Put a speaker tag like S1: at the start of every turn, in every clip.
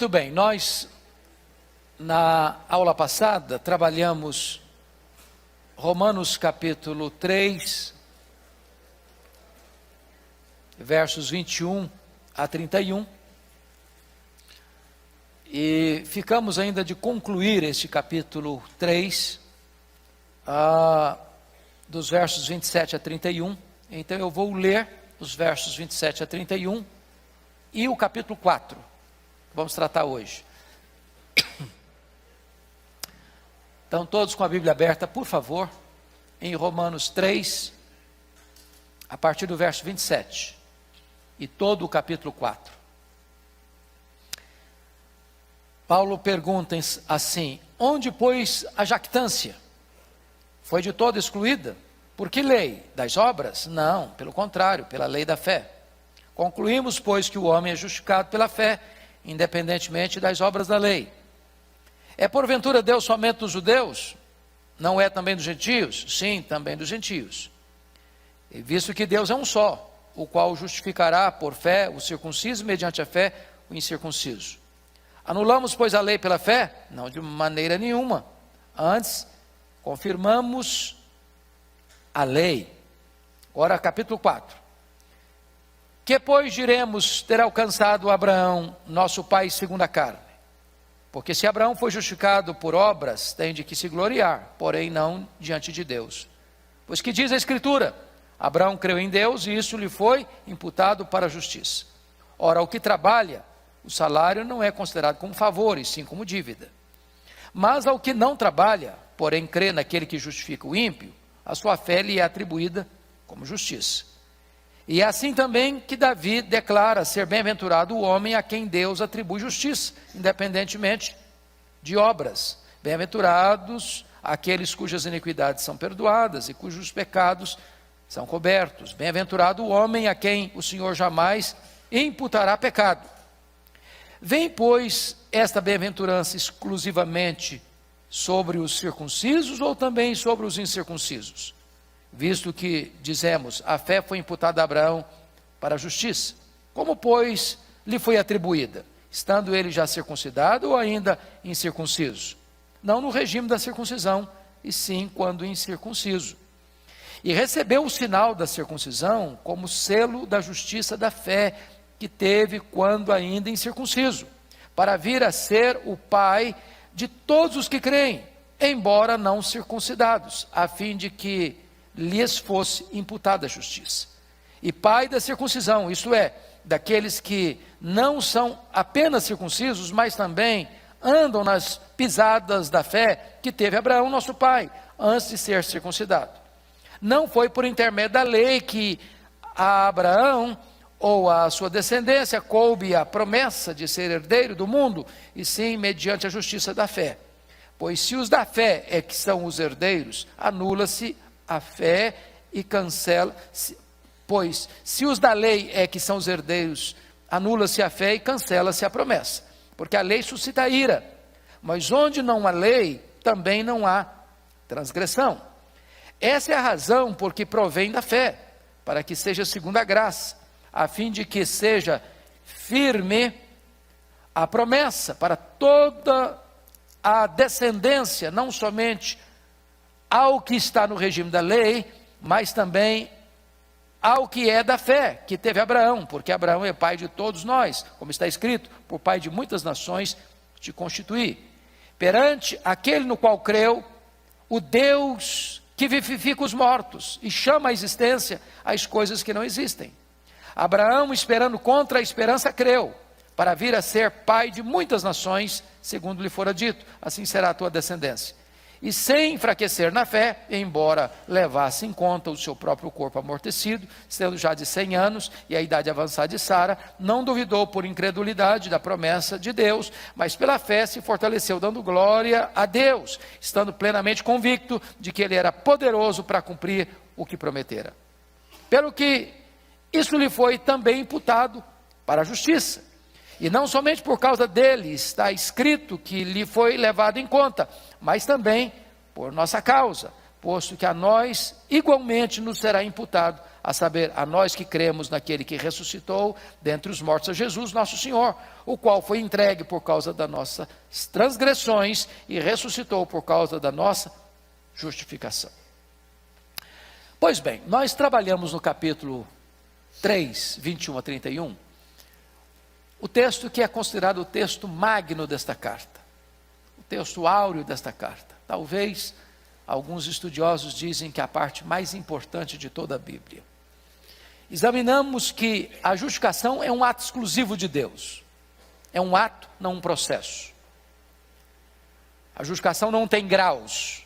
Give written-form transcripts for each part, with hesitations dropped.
S1: Muito bem, nós na aula passada trabalhamos Romanos capítulo 3, versos 21 a 31, e ficamos ainda de concluir este capítulo 3, dos versos 27 a 31, então eu vou ler os versos 27 a 31 e o capítulo 4, vamos tratar hoje. Então todos com a Bíblia aberta, por favor, em Romanos 3, a partir do verso 27, e todo o capítulo 4. Paulo pergunta assim: onde, pois, a jactância? Foi de todo excluída? Por que lei? Das obras? Não, pelo contrário, pela lei da fé. Concluímos, pois, que o homem é justificado pela fé, independentemente das obras da lei. É porventura Deus somente dos judeus? Não é também dos gentios? Sim, também dos gentios. E visto que Deus é um só, o qual justificará por fé o circunciso, mediante a fé o incircunciso. Anulamos, pois, a lei pela fé? Não, de maneira nenhuma. Antes, confirmamos a lei. Agora, capítulo 4. Que, pois, diremos ter alcançado Abraão, nosso pai segundo a carne? Porque se Abraão foi justificado por obras, tem de que se gloriar, porém não diante de Deus. Pois que diz a Escritura: Abraão creu em Deus e isso lhe foi imputado para a justiça. Ora, o que trabalha, o salário não é considerado como favor, e sim como dívida. Mas ao que não trabalha, porém crê naquele que justifica o ímpio, a sua fé lhe é atribuída como justiça. E é assim também que Davi declara ser bem-aventurado o homem a quem Deus atribui justiça, independentemente de obras. Bem-aventurados aqueles cujas iniquidades são perdoadas e cujos pecados são cobertos. Bem-aventurado o homem a quem o Senhor jamais imputará pecado. Vem, pois, esta bem-aventurança exclusivamente sobre os circuncisos ou também sobre os incircuncisos? Visto que, dizemos, a fé foi imputada a Abraão para a justiça. Como, pois, lhe foi atribuída? Estando ele já circuncidado ou ainda incircunciso? Não no regime da circuncisão, e sim quando incircunciso. E recebeu o sinal da circuncisão como selo da justiça da fé que teve quando ainda incircunciso, para vir a ser o pai de todos os que creem, embora não circuncidados, a fim de que lhes fosse imputada a justiça. E pai da circuncisão, isto é, daqueles que não são apenas circuncisos, mas também andam nas pisadas da fé que teve Abraão, nosso pai, antes de ser circuncidado. Não foi por intermédio da lei que a Abraão ou a sua descendência coube a promessa de ser herdeiro do mundo, e sim mediante a justiça da fé. Pois se os da fé é que são os herdeiros, anula-se a fé e cancela-se. Pois se os da lei é que são os herdeiros, anula-se a fé e cancela-se a promessa. Porque a lei suscita ira, mas onde não há lei, também não há transgressão. Essa é a razão por que provém da fé, para que seja segundo a graça, a fim de que seja firme a promessa para toda a descendência, não somente ao que está no regime da lei, mas também ao que é da fé, que teve Abraão, porque Abraão é pai de todos nós, como está escrito: por pai de muitas nações te constituí. Perante aquele no qual creu, o Deus que vivifica os mortos e chama à existência as coisas que não existem. Abraão, esperando contra a esperança, creu, para vir a ser pai de muitas nações, segundo lhe fora dito: assim será a tua descendência. E sem enfraquecer na fé, embora levasse em conta o seu próprio corpo amortecido, sendo já de 100 anos, e a idade avançada de Sara, não duvidou por incredulidade da promessa de Deus, mas pela fé se fortaleceu, dando glória a Deus, estando plenamente convicto de que ele era poderoso para cumprir o que prometera. Pelo que isso lhe foi também imputado para a justiça. E não somente por causa dele está escrito que lhe foi levado em conta, mas também por nossa causa, posto que a nós igualmente nos será imputado a saber, a nós que cremos naquele que ressuscitou dentre os mortos a Jesus, nosso Senhor, o qual foi entregue por causa das nossas transgressões e ressuscitou por causa da nossa justificação. Pois bem, nós trabalhamos no capítulo 3, 21 a 31, o texto que é considerado o texto magno desta carta, o texto áureo desta carta. Talvez alguns estudiosos dizem que é a parte mais importante de toda a Bíblia. Examinamos que a justificação é um ato exclusivo de Deus. É um ato, não um processo. A justificação não tem graus.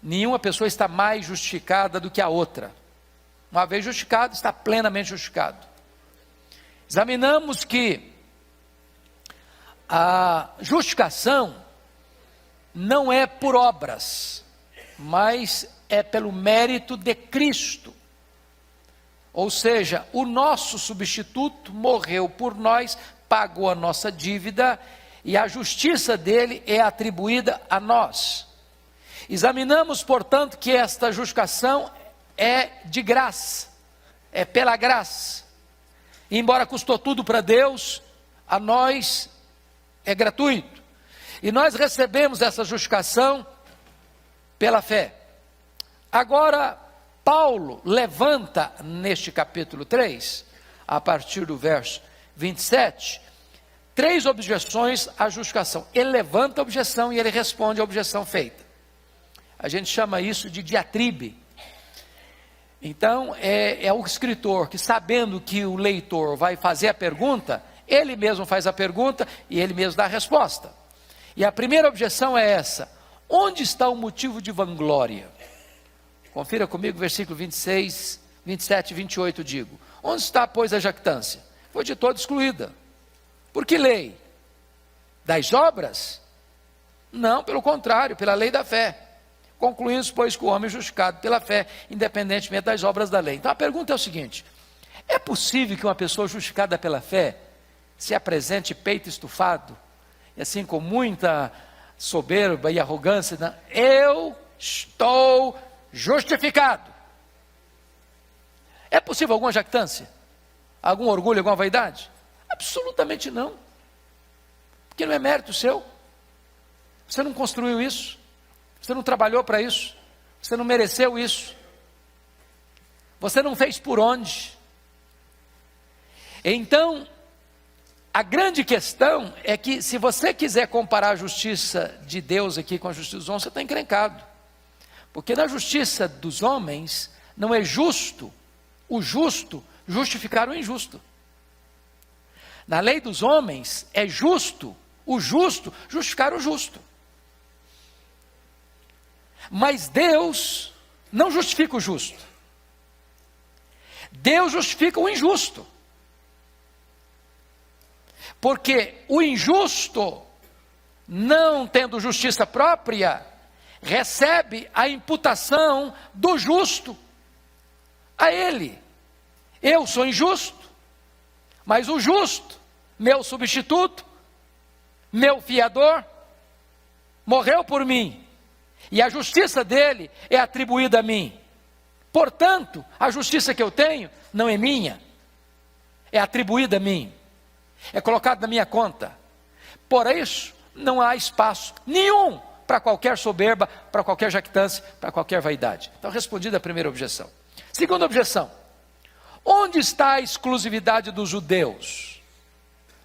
S1: Nenhuma pessoa está mais justificada do que a outra. Uma vez justificado, está plenamente justificado. Examinamos que a justificação não é por obras, mas é pelo mérito de Cristo. Ou seja, o nosso substituto morreu por nós, pagou a nossa dívida e a justiça dele é atribuída a nós. Examinamos, portanto, que esta justificação é de graça, é pela graça. E embora custou tudo para Deus, a nós é gratuito. E nós recebemos essa justificação pela fé. Agora, Paulo levanta neste capítulo 3, a partir do verso 27, 3 objeções à justificação. Ele levanta a objeção e ele responde à objeção feita. A gente chama isso de diatribe. Então, é o escritor que, sabendo que o leitor vai fazer a pergunta, ele mesmo faz a pergunta e ele mesmo dá a resposta. E a primeira objeção é essa: onde está o motivo de vanglória? Confira comigo, versículo 26, 27 e 28, digo: onde está, pois, a jactância? Foi de toda excluída. Por que lei? Das obras? Não, pelo contrário, pela lei da fé. Concluímos, pois, que o homem é justificado pela fé, independentemente das obras da lei. Então a pergunta é o seguinte: é possível que uma pessoa justificada pela fé se apresente peito estufado, e assim com muita soberba e arrogância, né? Eu estou justificado? É possível alguma jactância? Algum orgulho, alguma vaidade? Absolutamente não. Porque não é mérito seu. Você não construiu isso. Você não trabalhou para isso. Você não mereceu isso. Você não fez por onde. Então, a grande questão é que, se você quiser comparar a justiça de Deus aqui com a justiça dos homens, você está encrencado. Porque na justiça dos homens, não é justo o justo justificar o injusto. Na lei dos homens, é justo o justo justificar o justo. Mas Deus não justifica o justo. Deus justifica o injusto. Porque o injusto, não tendo justiça própria, recebe a imputação do justo a ele. Eu sou injusto, mas o justo, meu substituto, meu fiador, morreu por mim, e a justiça dele é atribuída a mim. Portanto, a justiça que eu tenho não é minha, é atribuída a mim, é colocada na minha conta. Por isso, não há espaço nenhum para qualquer soberba, para qualquer jactância, para qualquer vaidade. Então, respondida a primeira objeção. Segunda objeção: onde está a exclusividade dos judeus?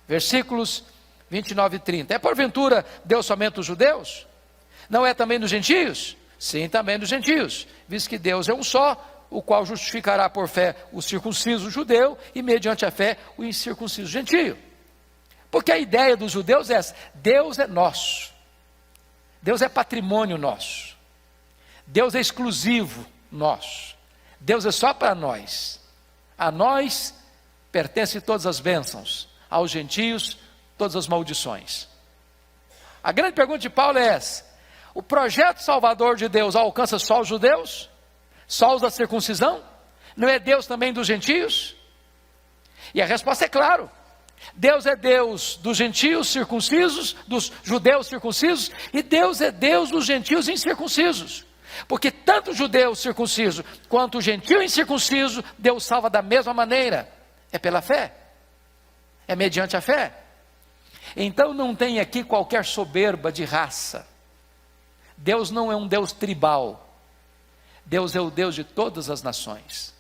S1: Versículos 29 e 30. É porventura Deus somente os judeus? Não é também dos gentios? Sim, também dos gentios, visto que Deus é um só, o qual justificará por fé o circunciso judeu e mediante a fé o incircunciso gentio. Porque a ideia dos judeus é essa: Deus é nosso, Deus é patrimônio nosso, Deus é exclusivo nosso, Deus é só para nós, a nós pertencem todas as bênçãos, aos gentios todas as maldições. A grande pergunta de Paulo é essa: o projeto salvador de Deus alcança só os judeus? Só os da circuncisão? Não é Deus também dos gentios? E a resposta é claro: Deus é Deus dos gentios circuncisos, dos judeus circuncisos, e Deus é Deus dos gentios incircuncisos. Porque tanto o judeu circunciso quanto o gentio incircunciso, Deus salva da mesma maneira. É pela fé. É mediante a fé. Então não tem aqui qualquer soberba de raça. Deus não é um Deus tribal. Deus é o Deus de todas as nações.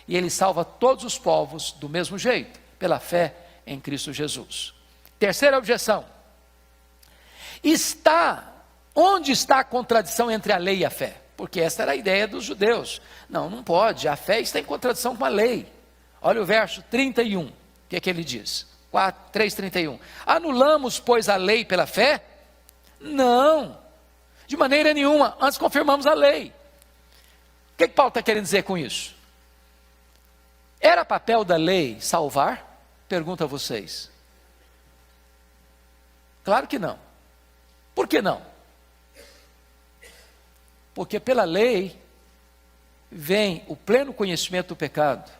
S1: E Ele salva todos os povos do mesmo jeito, pela fé em Cristo Jesus. Terceira objeção. Onde está a contradição entre a lei e a fé? Porque essa era a ideia dos judeus. Não pode, a fé está em contradição com a lei. Olha o verso 31, o que é que ele diz? 3:31. Anulamos, pois, a lei pela fé? Não, de maneira nenhuma, antes confirmamos a lei. O que Paulo está querendo dizer com isso? Era papel da lei salvar? Pergunto a vocês. Claro que não. Por que não? Porque pela lei vem o pleno conhecimento do pecado,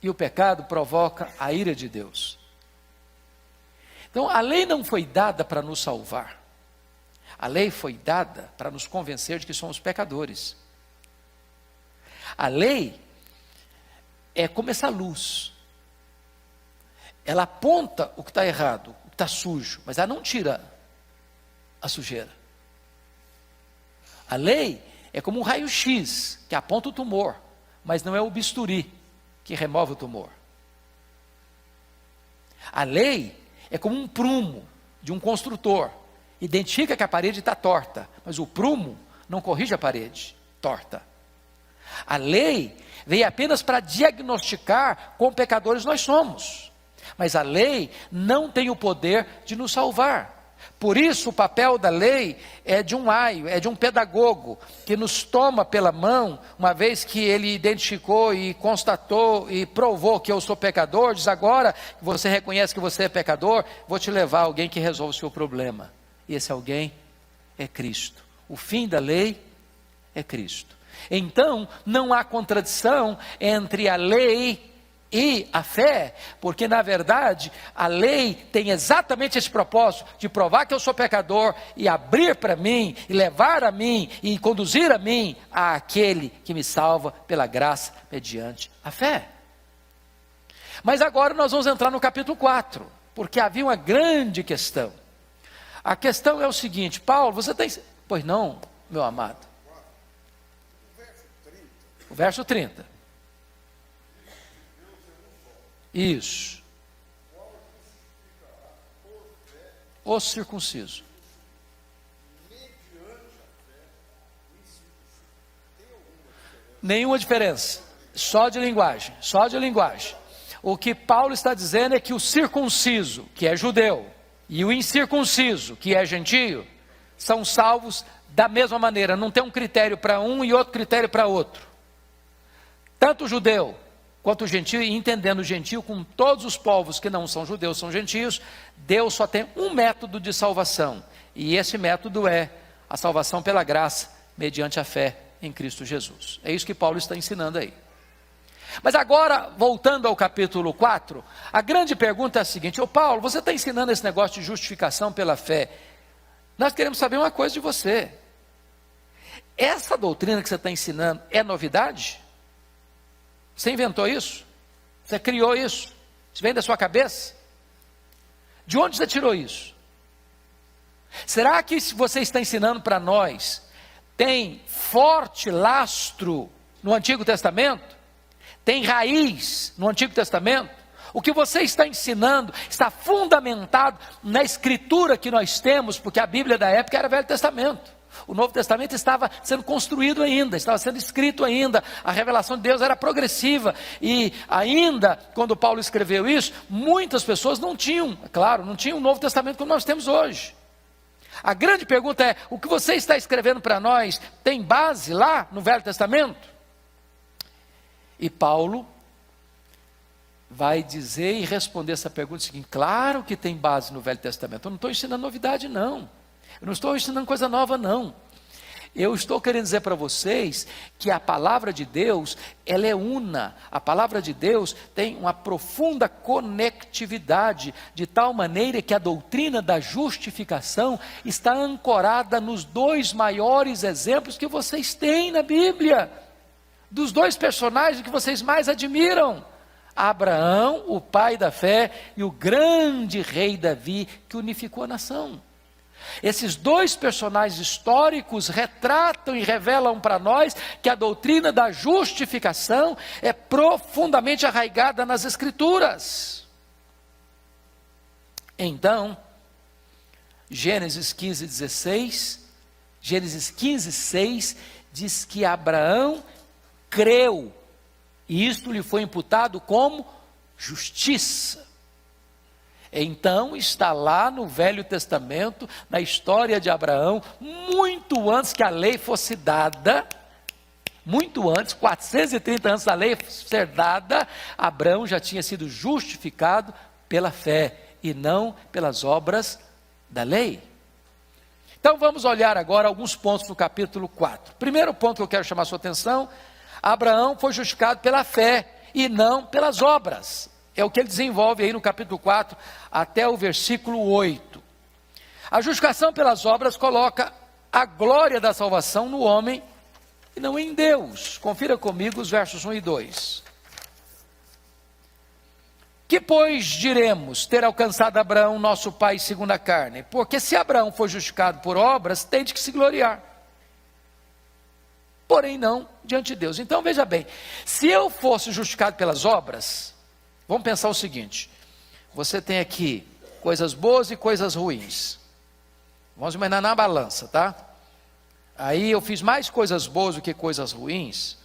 S1: e o pecado provoca a ira de Deus. Então a lei não foi dada para nos salvar, a lei foi dada para nos convencer de que somos pecadores. A lei é como essa luz, ela aponta o que está errado, o que está sujo, mas ela não tira a sujeira. A lei é como um raio-x que aponta o tumor, mas não é o bisturi que remove o tumor. A lei é como um prumo de um construtor, identifica que a parede está torta, mas o prumo não corrige a parede torta. A lei veio apenas para diagnosticar quão pecadores nós somos, mas a lei não tem o poder de nos salvar. Por isso o papel da lei é de um aio, é de um pedagogo, que nos toma pela mão, uma vez que ele identificou e constatou e provou que eu sou pecador, diz: agora que você reconhece que você é pecador, vou te levar a alguém que resolve o seu problema. E esse alguém é Cristo. O fim da lei é Cristo. Então não há contradição entre a lei e a fé, porque na verdade a lei tem exatamente esse propósito de provar que eu sou pecador e abrir para mim, e levar a mim, e conduzir a mim àquele que me salva pela graça mediante a fé. Mas agora nós vamos entrar no capítulo 4, porque havia uma grande questão. A questão é o seguinte: Paulo, você tem... Pois não, meu amado. O verso 30. Isso. O circunciso. Nenhuma diferença. Só de linguagem. Só de linguagem. O que Paulo está dizendo é que o circunciso, que é judeu, e o incircunciso, que é gentio, são salvos da mesma maneira. Não tem um critério para um e outro critério para outro. Tanto o judeu quanto o gentio, e entendendo o gentio com todos os povos que não são judeus, são gentios, Deus só tem um método de salvação, e esse método é a salvação pela graça, mediante a fé em Cristo Jesus. É isso que Paulo está ensinando aí. Mas agora, voltando ao capítulo 4, a grande pergunta é a seguinte: ô Paulo, você está ensinando esse negócio de justificação pela fé, nós queremos saber uma coisa de você. Essa doutrina que você está ensinando é novidade? Você inventou isso? Você criou isso? Isso vem da sua cabeça? De onde você tirou isso? Será que se você está ensinando para nós tem forte lastro no Antigo Testamento? Tem raiz no Antigo Testamento? O que você está ensinando está fundamentado na escritura que nós temos, porque a Bíblia da época era Velho Testamento. O Novo Testamento estava sendo construído ainda, estava sendo escrito ainda, a revelação de Deus era progressiva, e ainda, quando Paulo escreveu isso, muitas pessoas não tinham, claro, não tinham o Novo Testamento como nós temos hoje. A grande pergunta é: o que você está escrevendo para nós tem base lá no Velho Testamento? E Paulo vai dizer e responder essa pergunta seguinte: claro que tem base no Velho Testamento. Eu não estou ensinando novidade, não. Eu não estou ensinando coisa nova, não. Eu estou querendo dizer para vocês que a palavra de Deus, ela é una. A palavra de Deus tem uma profunda conectividade, de tal maneira que a doutrina da justificação está ancorada nos dois maiores exemplos que vocês têm na Bíblia, dos dois personagens que vocês mais admiram: Abraão, o pai da fé, e o grande rei Davi, que unificou a nação. Esses dois personagens históricos retratam e revelam para nós que a doutrina da justificação é profundamente arraigada nas Escrituras. Então, Gênesis 15, 6, diz que Abraão creu, e isto lhe foi imputado como justiça. Então está lá no Velho Testamento, na história de Abraão, muito antes que a lei fosse dada, muito antes, 430 anos da lei ser dada, Abraão já tinha sido justificado pela fé e não pelas obras da lei. Então vamos olhar agora alguns pontos do capítulo 4. Primeiro ponto que eu quero chamar a sua atenção: Abraão foi justificado pela fé e não pelas obras. É o que ele desenvolve aí no capítulo 4 até o versículo 8. A justificação pelas obras coloca a glória da salvação no homem e não em Deus. Confira comigo os versos 1 e 2. Que pois diremos ter alcançado Abraão, nosso pai, segundo a carne? Porque se Abraão foi justificado por obras, tem de que se gloriar. Porém não diante de Deus. Então veja bem, se eu fosse justificado pelas obras, vamos pensar o seguinte: você tem aqui coisas boas e coisas ruins. Vamos imaginar na balança, tá? Aí eu fiz mais coisas boas do que coisas ruins.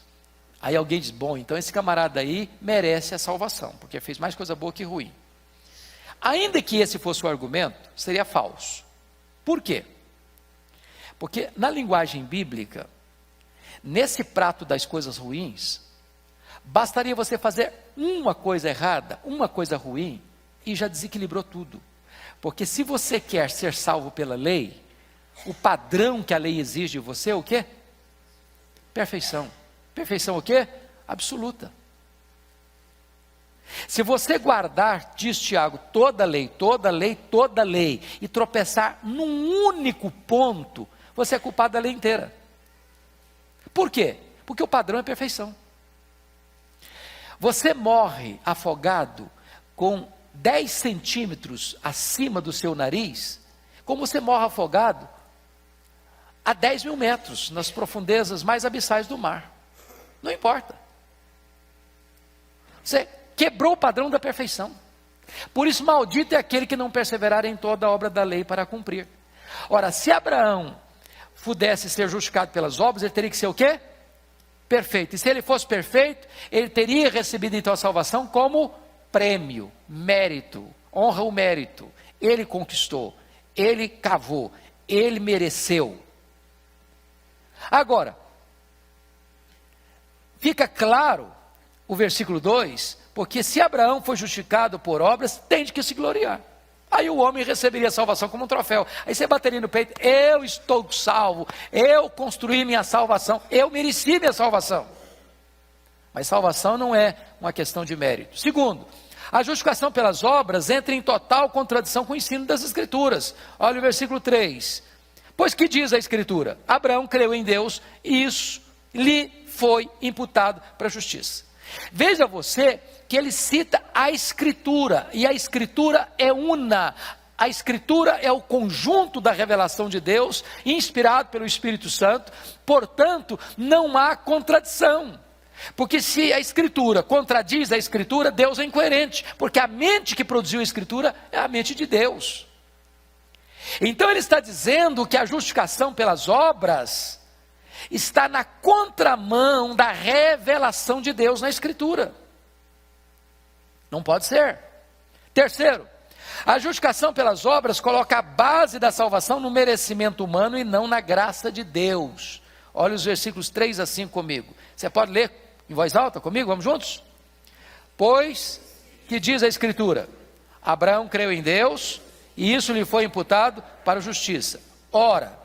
S1: Aí alguém diz: bom, então esse camarada aí merece a salvação, porque fez mais coisa boa que ruim. Ainda que esse fosse o argumento, seria falso. Por quê? Porque na linguagem bíblica, nesse prato das coisas ruins, bastaria você fazer uma coisa errada, uma coisa ruim, e já desequilibrou tudo. Porque se você quer ser salvo pela lei, o padrão que a lei exige de você é o quê? Perfeição. Perfeição o quê? Absoluta. Se você guardar, diz Tiago, toda lei, e tropeçar num único ponto, você é culpado da lei inteira. Por quê? Porque o padrão é perfeição. Você morre afogado com 10 centímetros acima do seu nariz, como você morre afogado a 10 mil metros, nas profundezas mais abissais do mar. Não importa. Você quebrou o padrão da perfeição. Por isso, maldito é aquele que não perseverar em toda a obra da lei para cumprir. Ora, se Abraão pudesse ser justificado pelas obras, ele teria que ser o quê? Perfeito. E se ele fosse perfeito, ele teria recebido então a salvação como prêmio, mérito, honra o mérito. Ele conquistou, ele cavou, ele mereceu. Agora, fica claro o versículo 2, porque se Abraão foi justificado por obras, tem de que se gloriar. Aí o homem receberia a salvação como um troféu. Aí você bateria no peito: eu estou salvo, eu construí minha salvação, eu mereci minha salvação. Mas salvação não é uma questão de mérito. Segundo, a justificação pelas obras entra em total contradição com o ensino das Escrituras. Olha o versículo 3. Pois que diz a Escritura? Abraão creu em Deus e isso lhe foi imputado para a justiça. Veja você que ele cita a Escritura, e a Escritura é una. A Escritura é o conjunto da revelação de Deus, inspirado pelo Espírito Santo. Portanto, não há contradição. Porque se a Escritura contradiz a Escritura, Deus é incoerente, porque a mente que produziu a Escritura é a mente de Deus. Então ele está dizendo que a justificação pelas obras está na contramão da revelação de Deus na Escritura. Não pode ser. Terceiro, a justificação pelas obras coloca a base da salvação no merecimento humano e não na graça de Deus. Olha os versículos 3 a 5 comigo. Você pode ler em voz alta comigo? Vamos juntos? Pois, que diz a Escritura? Abraão creu em Deus e isso lhe foi imputado para a justiça. Ora,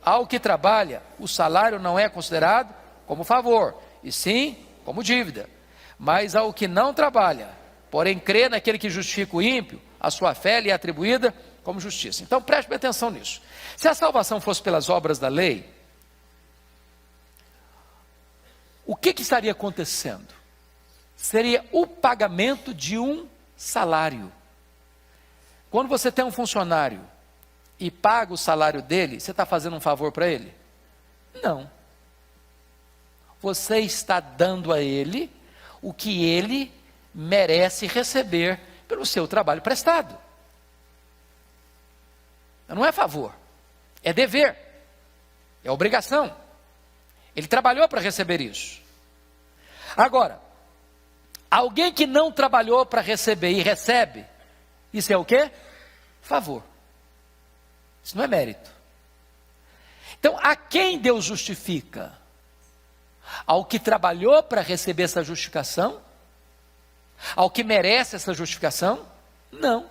S1: ao que trabalha, o salário não é considerado como favor, e sim como dívida. Mas ao que não trabalha, porém crê naquele que justifica o ímpio, a sua fé lhe é atribuída como justiça. Então preste atenção nisso. Se a salvação fosse pelas obras da lei, o que estaria acontecendo? Seria o pagamento de um salário. Quando você tem um funcionário e paga o salário dele, você está fazendo um favor para ele? Não. Você está dando a ele o que ele merece receber pelo seu trabalho prestado. Não é favor, é dever, é obrigação. Ele trabalhou para receber isso. Agora, alguém que não trabalhou para receber e recebe, isso é o quê? Favor. Isso não é mérito. Então, a quem Deus justifica? Ao que trabalhou para receber essa justificação? Ao que merece essa justificação? Não.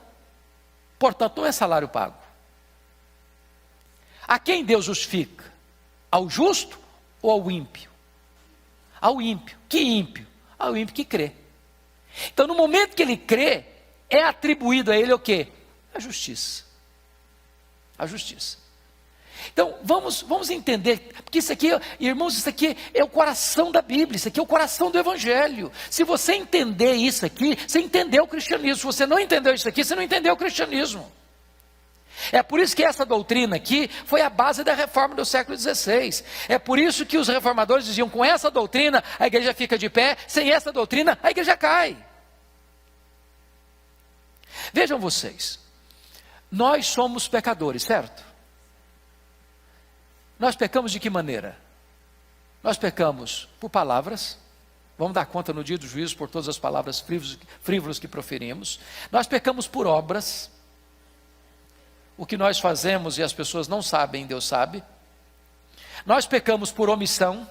S1: Portanto, não é salário pago. A quem Deus justifica? Ao justo ou ao ímpio? Ao ímpio. Que ímpio? Ao ímpio que crê. Então, no momento que ele crê, é atribuído a ele o quê? A justiça. A justiça. Então, vamos entender, porque isso aqui, irmãos, isso aqui é o coração da Bíblia, isso aqui é o coração do Evangelho. Se você entender isso aqui, você entendeu o cristianismo. Se você não entendeu isso aqui, você não entendeu o cristianismo. É por isso que essa doutrina aqui foi a base da reforma do século XVI. É por isso que os reformadores diziam, com essa doutrina a igreja fica de pé, sem essa doutrina a igreja cai. Vejam vocês, nós somos pecadores, certo? Nós pecamos de que maneira? Nós pecamos por palavras, vamos dar conta no dia do juízo por todas as palavras frívolas que proferimos. Nós pecamos por obras, o que nós fazemos e as pessoas não sabem, Deus sabe. Nós pecamos por omissão.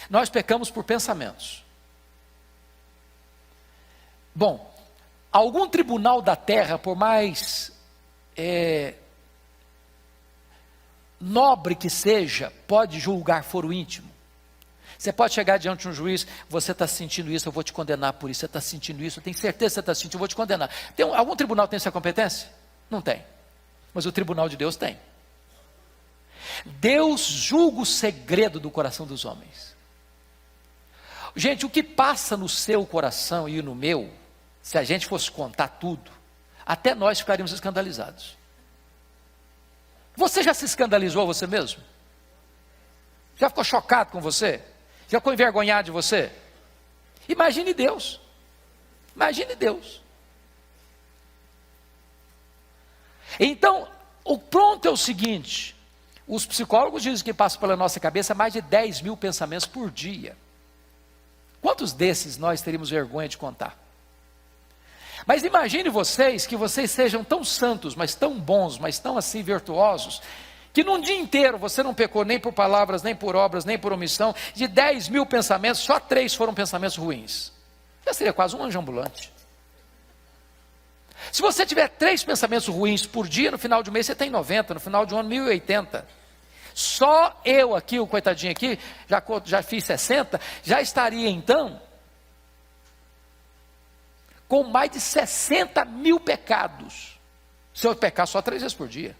S1: Nós pecamos por pensamentos. Bom, algum tribunal da terra, por mais nobre que seja, pode julgar foro íntimo. Você pode chegar diante de um juiz, você está sentindo isso, eu vou te condenar por isso, você está sentindo isso, eu tenho certeza que você está sentindo, eu vou te condenar. Algum tribunal tem essa competência? Não tem. Mas o tribunal de Deus tem. Deus julga o segredo do coração dos homens. Gente, o que passa no seu coração e no meu, se a gente fosse contar tudo, até nós ficaríamos escandalizados. Você já se escandalizou você mesmo? Já ficou chocado com você? Já ficou envergonhado de você? Imagine Deus. Imagine Deus. Então, o ponto é o seguinte: os psicólogos dizem que passam pela nossa cabeça mais de 10 mil pensamentos por dia. Quantos desses nós teríamos vergonha de contar? Mas imagine vocês, que vocês sejam tão santos, mas tão bons, mas tão assim virtuosos, que num dia inteiro você não pecou nem por palavras, nem por obras, nem por omissão. De 10 mil pensamentos, só 3 foram pensamentos ruins. Já seria quase um anjo ambulante. Se você tiver 3 pensamentos ruins por dia, no final de mês você tem 90, no final de um ano 1080. Só eu aqui, o coitadinho aqui, já fiz 60, já estaria então com mais de 60 mil pecados, se eu pecar só 3 vezes por dia.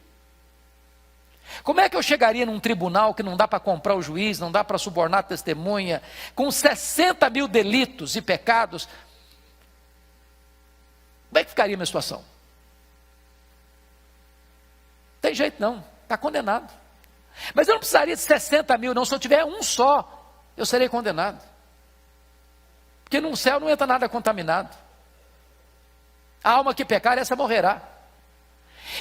S1: Como é que eu chegaria num tribunal que não dá para comprar o juiz, não dá para subornar a testemunha, com 60 mil delitos e pecados? Como é que ficaria a minha situação? Não tem jeito não, está condenado. Mas eu não precisaria de 60 mil não, se eu tiver um só, eu serei condenado. Porque no céu não entra nada contaminado. A alma que pecar, essa morrerá.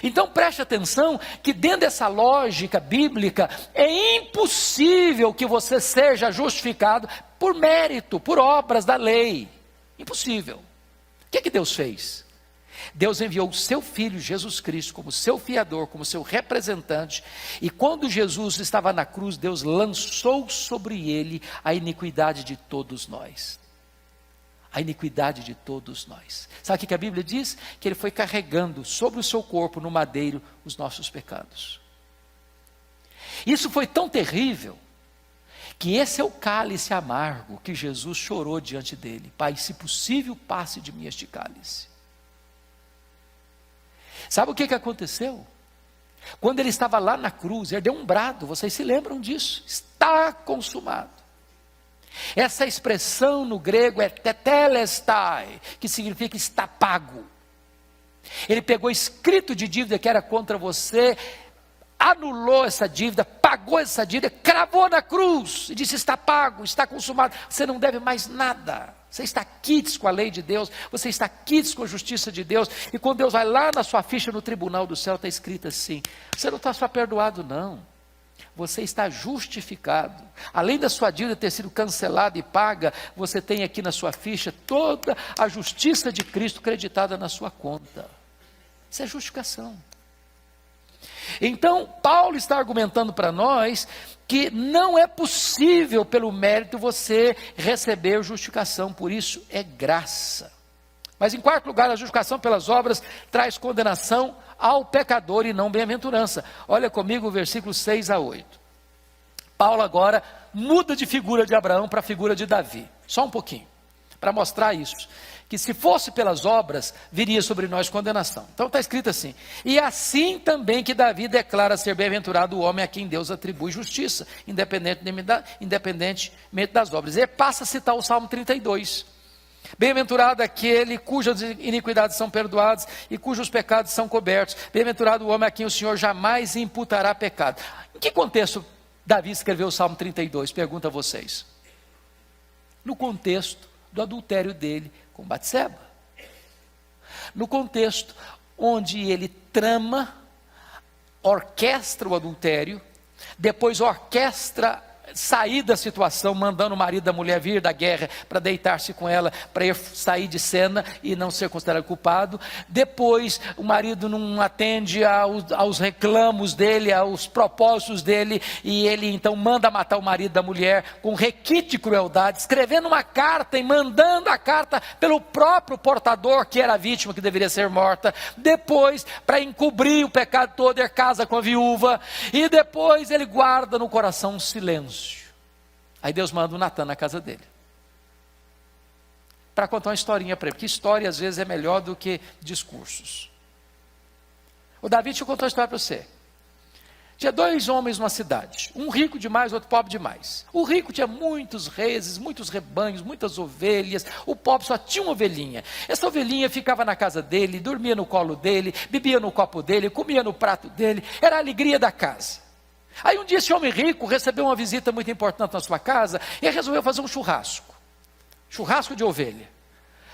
S1: Então preste atenção que dentro dessa lógica bíblica, é impossível que você seja justificado por mérito, por obras da lei. Impossível. O que Deus fez? Deus enviou o seu Filho Jesus Cristo como seu fiador, como seu representante, e quando Jesus estava na cruz, Deus lançou sobre ele a iniquidade de todos nós. a iniquidade de todos nós. Sabe o que a Bíblia diz? Que ele foi carregando sobre o seu corpo no madeiro os nossos pecados. Isso foi tão terrível, que esse é o cálice amargo que Jesus chorou diante dele. Pai, se possível, passe de mim este cálice. Sabe o que aconteceu? Quando ele estava lá na cruz, ele deu um brado, vocês se lembram disso? Está consumado. Essa expressão no grego é tetelestai, que significa está pago. Ele pegou escrito de dívida que era contra você, anulou essa dívida, pagou essa dívida, cravou na cruz e disse: está pago, está consumado, você não deve mais nada. Você está quites com a lei de Deus, você está quites com a justiça de Deus. E quando Deus vai lá na sua ficha no tribunal do céu, está escrito assim: você não está só perdoado, não, você está justificado. Além da sua dívida ter sido cancelada e paga, você tem aqui na sua ficha toda a justiça de Cristo creditada na sua conta. Isso é justificação. Então, Paulo está argumentando para nós que não é possível pelo mérito você receber justificação, por isso é graça. Mas em quarto lugar, a justificação pelas obras traz condenação ao pecador e não bem-aventurança. Olha comigo o versículo 6 a 8. Paulo agora muda de figura de Abraão para a figura de Davi, só um pouquinho, para mostrar isso. Que se fosse pelas obras, viria sobre nós condenação. Então está escrito assim: e assim também que Davi declara ser bem-aventurado o homem a quem Deus atribui justiça, independentemente das obras. E passa a citar o Salmo 32. Bem-aventurado aquele cujas iniquidades são perdoadas e cujos pecados são cobertos. Bem-aventurado o homem a quem o Senhor jamais imputará pecado. Em que contexto Davi escreveu o Salmo 32? Pergunto a vocês. No contexto do adultério dele com Batseba. No contexto onde ele trama, orquestra o adultério, depois orquestra sair da situação, mandando o marido da mulher vir da guerra para deitar-se com ela, para ele sair de cena e não ser considerado culpado. Depois o marido não atende aos reclamos dele, aos propósitos dele, e ele então manda matar o marido da mulher com requinte de crueldade, escrevendo uma carta e mandando a carta pelo próprio portador, que era a vítima que deveria ser morta. Depois, para encobrir o pecado todo, ele casa com a viúva, e depois ele guarda no coração um silêncio. Aí Deus manda o Natan na casa dele, para contar uma historinha para ele, porque história às vezes é melhor do que discursos. O Davi, deixa eu contar uma história para você. Tinha dois homens numa cidade, um rico demais, outro pobre demais. O rico tinha muitos reses, muitos rebanhos, muitas ovelhas. O pobre só tinha uma ovelhinha. Essa ovelhinha ficava na casa dele, dormia no colo dele, bebia no copo dele, comia no prato dele, era a alegria da casa. Aí um dia esse homem rico recebeu uma visita muito importante na sua casa e resolveu fazer um churrasco de ovelha.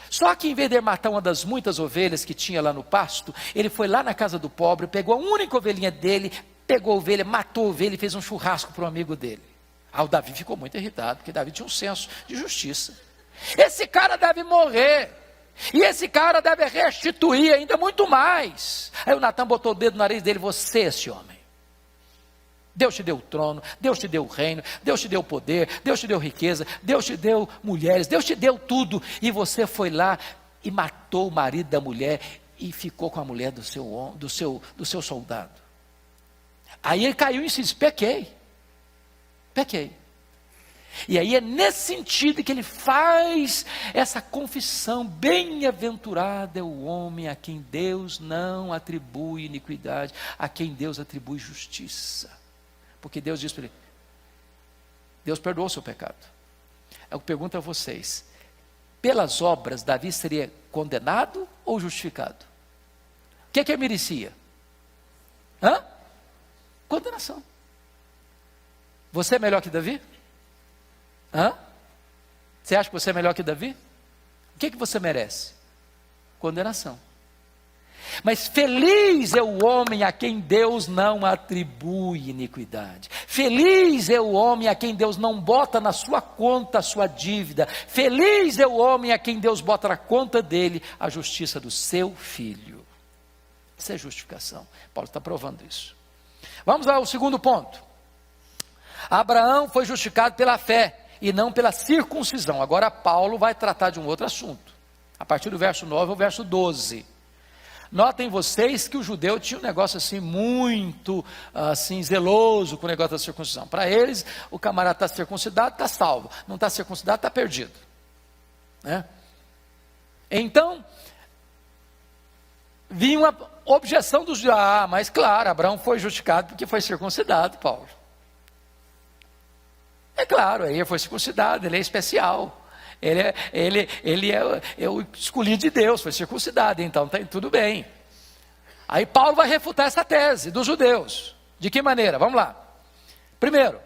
S1: Só que em vez de matar uma das muitas ovelhas que tinha lá no pasto, ele foi lá na casa do pobre, pegou a única ovelhinha dele, pegou a ovelha, matou a ovelha e fez um churrasco para um amigo dele. Aí o Davi ficou muito irritado, porque Davi tinha um senso de justiça. Esse cara deve morrer, e esse cara deve restituir ainda muito mais. Aí o Natan botou o dedo no nariz dele: você, esse homem, Deus te deu o trono, Deus te deu o reino, Deus te deu o poder, Deus te deu riqueza, Deus te deu mulheres, Deus te deu tudo, e você foi lá e matou o marido da mulher e ficou com a mulher do seu soldado. Aí ele caiu e disse: pequei. E aí é nesse sentido que ele faz essa confissão: bem-aventurado é o homem a quem Deus não atribui iniquidade, a quem Deus atribui justiça. Porque Deus diz para ele: Deus perdoou o seu pecado. Eu pergunto a vocês: pelas obras Davi seria condenado ou justificado? O que ele merecia? Condenação. Você é melhor que Davi? Você acha que você é melhor que Davi? O que você merece? Condenação. Mas feliz é o homem a quem Deus não atribui iniquidade. Feliz é o homem a quem Deus não bota na sua conta a sua dívida. Feliz é o homem a quem Deus bota na conta dele a justiça do seu filho. Isso é justificação. Paulo está provando isso. Vamos ao segundo ponto. Abraão foi justificado pela fé e não pela circuncisão. Agora Paulo vai tratar de um outro assunto, a partir do verso 9 ao verso 12. Notem vocês que o judeu tinha um negócio assim, muito assim, zeloso com o negócio da circuncisão. Para eles, o camarada está circuncidado, está salvo. Não está circuncidado, está perdido, né? Então, vinha uma objeção dos judeus. Mas claro, Abraão foi justificado porque foi circuncidado, Paulo. É claro, ele foi circuncidado, ele é especial. Ele é o escolhido de Deus, foi circuncidado, então está tudo bem. Aí Paulo vai refutar essa tese dos judeus. De que maneira? Vamos lá. Primeiro,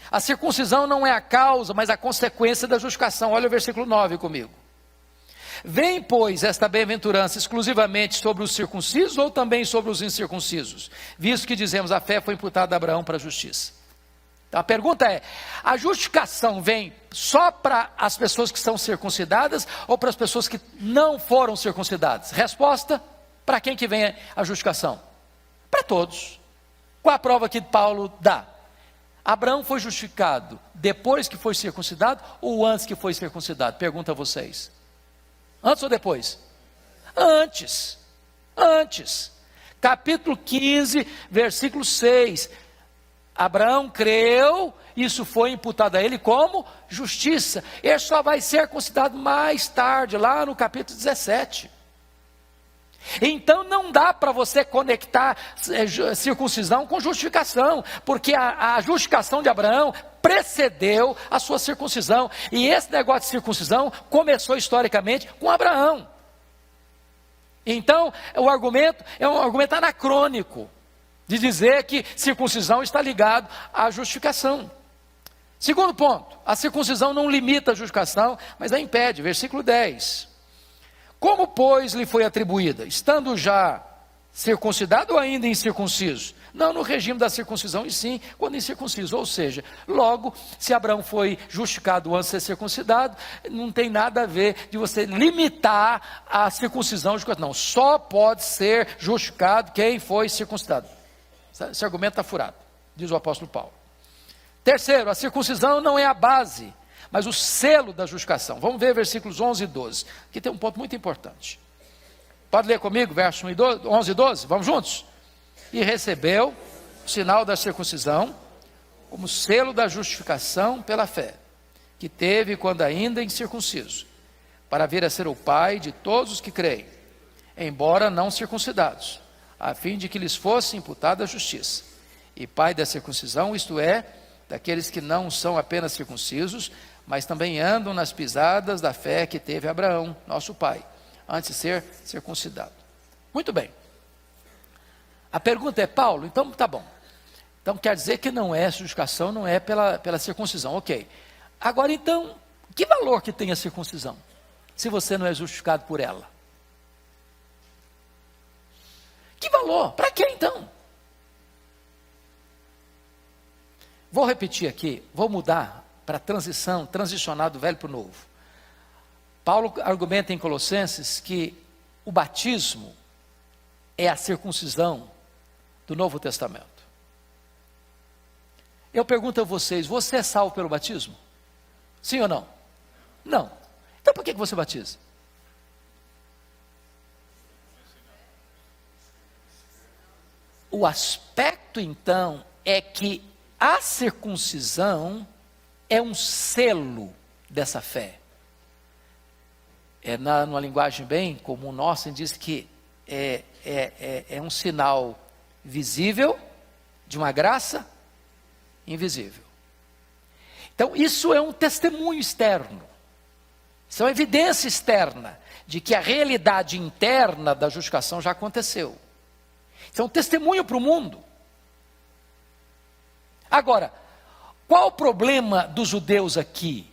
S1: a circuncisão não é a causa, mas a consequência da justificação. Olha o versículo 9 comigo. Vem, pois, esta bem-aventurança exclusivamente sobre os circuncisos ou também sobre os incircuncisos? Visto que dizemos, a fé foi imputada a Abraão para a justiça. Então, a pergunta é, a justificação vem só para as pessoas que são circuncidadas ou para as pessoas que não foram circuncidadas? Resposta, para quem que vem a justificação? Para todos. Qual a prova que Paulo dá? Abraão foi justificado depois que foi circuncidado ou antes que foi circuncidado? Pergunto a vocês. Antes ou depois? Antes. Antes. Capítulo 15, versículo 6. Abraão creu, isso foi imputado a ele como justiça. Ele só vai ser considerado mais tarde, lá no capítulo 17. Então não dá para você conectar circuncisão com justificação, porque a justificação de Abraão precedeu a sua circuncisão. E esse negócio de circuncisão começou historicamente com Abraão. Então o argumento é um argumento anacrônico, de dizer que circuncisão está ligado à justificação. Segundo ponto, a circuncisão não limita a justificação, mas a impede. Versículo 10. Como, pois, lhe foi atribuída? Estando já circuncidado ou ainda incircunciso? Não no regime da circuncisão, e sim quando incircunciso. Ou seja, logo, se Abraão foi justificado antes de ser circuncidado, não tem nada a ver de você limitar a circuncisão. Não, só pode ser justificado quem foi circuncidado. Esse argumento está furado, diz o apóstolo Paulo. Terceiro, a circuncisão não é a base, mas o selo da justificação. Vamos ver versículos 11 e 12. Aqui tem um ponto muito importante. Pode ler comigo, versos 11 e 12? Vamos juntos? E recebeu o sinal da circuncisão como selo da justificação pela fé, que teve quando ainda incircunciso, para vir a ser o pai de todos os que creem, embora não circuncidados, a fim de que lhes fosse imputada a justiça. E pai da circuncisão, isto é, daqueles que não são apenas circuncisos, mas também andam nas pisadas da fé que teve Abraão, nosso pai, antes de ser circuncidado. Muito bem. A pergunta é, Paulo, então tá bom. Então quer dizer que não é justificação, não é pela circuncisão, ok. Agora então, que valor que tem a circuncisão, se você não é justificado por ela? Que valor? Para que então? Vou repetir aqui, vou mudar para transicionar do velho para o novo. Paulo argumenta em Colossenses que o batismo é a circuncisão do Novo Testamento. Eu pergunto a vocês, você é salvo pelo batismo? Sim ou não? Não. Então por que você batiza? O aspecto, então, é que a circuncisão é um selo dessa fé. Numa linguagem bem comum nossa, a gente diz que é um sinal visível de uma graça invisível. Então, isso é um testemunho externo. Isso é uma evidência externa de que a realidade interna da justificação já aconteceu. Isso é um testemunho para o mundo. Agora, qual o problema dos judeus aqui?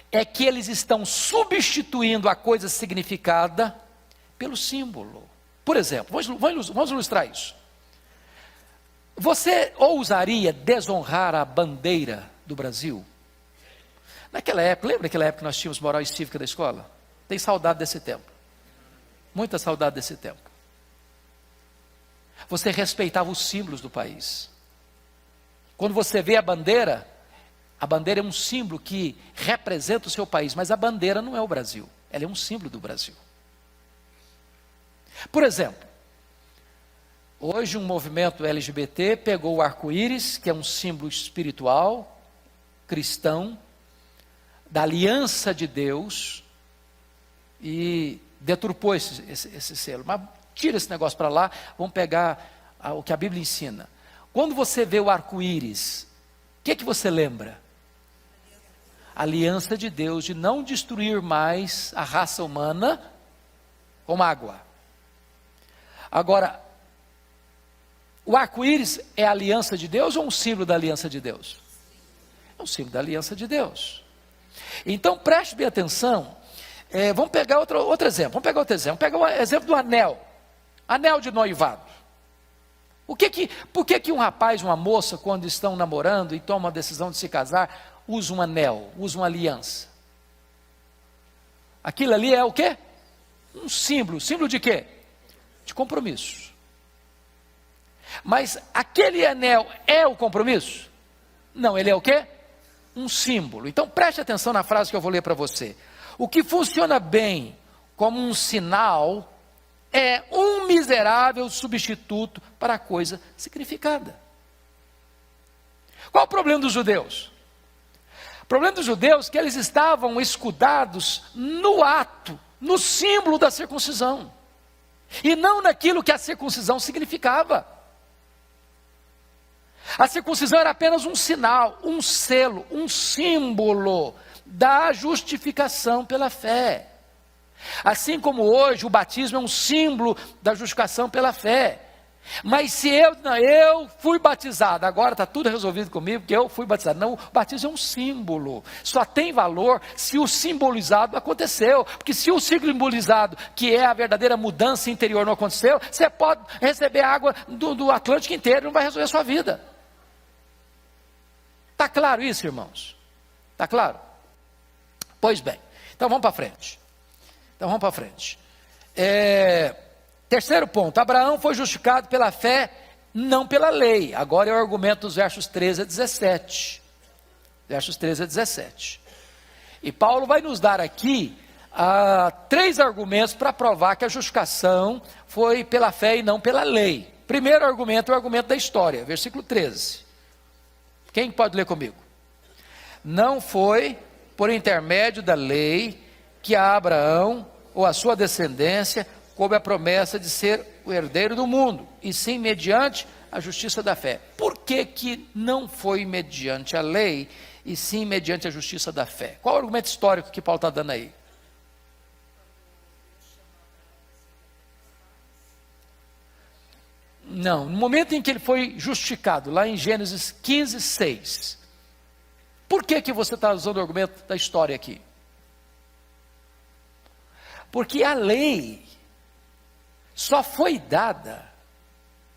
S1: É que eles estão substituindo a coisa significada pelo símbolo. Por exemplo, vamos ilustrar isso. Você ousaria desonrar a bandeira do Brasil? Naquela época, lembra daquela época que nós tínhamos moral e cívica da escola? Tem saudade desse tempo. Muita saudade desse tempo. Você respeitava os símbolos do país. Quando você vê a bandeira, A bandeira é um símbolo que representa o seu país, mas a bandeira não é o Brasil, ela é um símbolo do Brasil. Por exemplo, hoje um movimento LGBT pegou o arco-íris, que é um símbolo espiritual, cristão, da aliança de Deus, e deturpou esse selo. Mas tira esse negócio para lá, vamos pegar o que a Bíblia ensina. Quando você vê o arco-íris, o que você lembra? A aliança de Deus de não destruir mais a raça humana com água. Agora, o arco-íris é a aliança de Deus ou um símbolo da aliança de Deus? É um símbolo da aliança de Deus. Então preste bem atenção. Vamos pegar outro exemplo. Vamos pegar o exemplo do anel. Anel de noivado. Por que um rapaz e uma moça, quando estão namorando e tomam a decisão de se casar, usa um anel, usa uma aliança? Aquilo ali é o quê? Um símbolo. Símbolo de quê? De compromisso. Mas aquele anel é o compromisso? Não, ele é o quê? Um símbolo. Então preste atenção na frase que eu vou ler para você. O que funciona bem como um sinal é um miserável substituto para a coisa significada. Qual o problema dos judeus? O problema dos judeus é que eles estavam escudados no ato, no símbolo da circuncisão, e não naquilo que a circuncisão significava. A circuncisão era apenas um sinal, um selo, um símbolo da justificação pela fé. Assim como hoje o batismo é um símbolo da justificação pela fé. Mas se eu fui batizado, agora está tudo resolvido comigo, porque eu fui batizado. Não, o batismo é um símbolo. Só tem valor se o simbolizado aconteceu. Porque se o simbolizado, que é a verdadeira mudança interior, não aconteceu, você pode receber água do Atlântico inteiro, não vai resolver a sua vida. Está claro isso, irmãos? Está claro? Pois bem, então vamos para frente. Terceiro ponto, Abraão foi justificado pela fé, não pela lei. Agora é o argumento dos versos 13 a 17. Versos 13 a 17. E Paulo vai nos dar aqui 3 argumentos para provar que a justificação foi pela fé e não pela lei. Primeiro argumento é o argumento da história, versículo 13. Quem pode ler comigo? Não foi por intermédio da lei que a Abraão ou a sua descendência coube a promessa de ser o herdeiro do mundo, e sim mediante a justiça da fé. Por que não foi mediante a lei, e sim mediante a justiça da fé? Qual é o argumento histórico que Paulo está dando aí? Não, no momento em que ele foi justificado, lá em Gênesis 15, 6. Por que você está usando o argumento da história aqui? Porque a lei só foi dada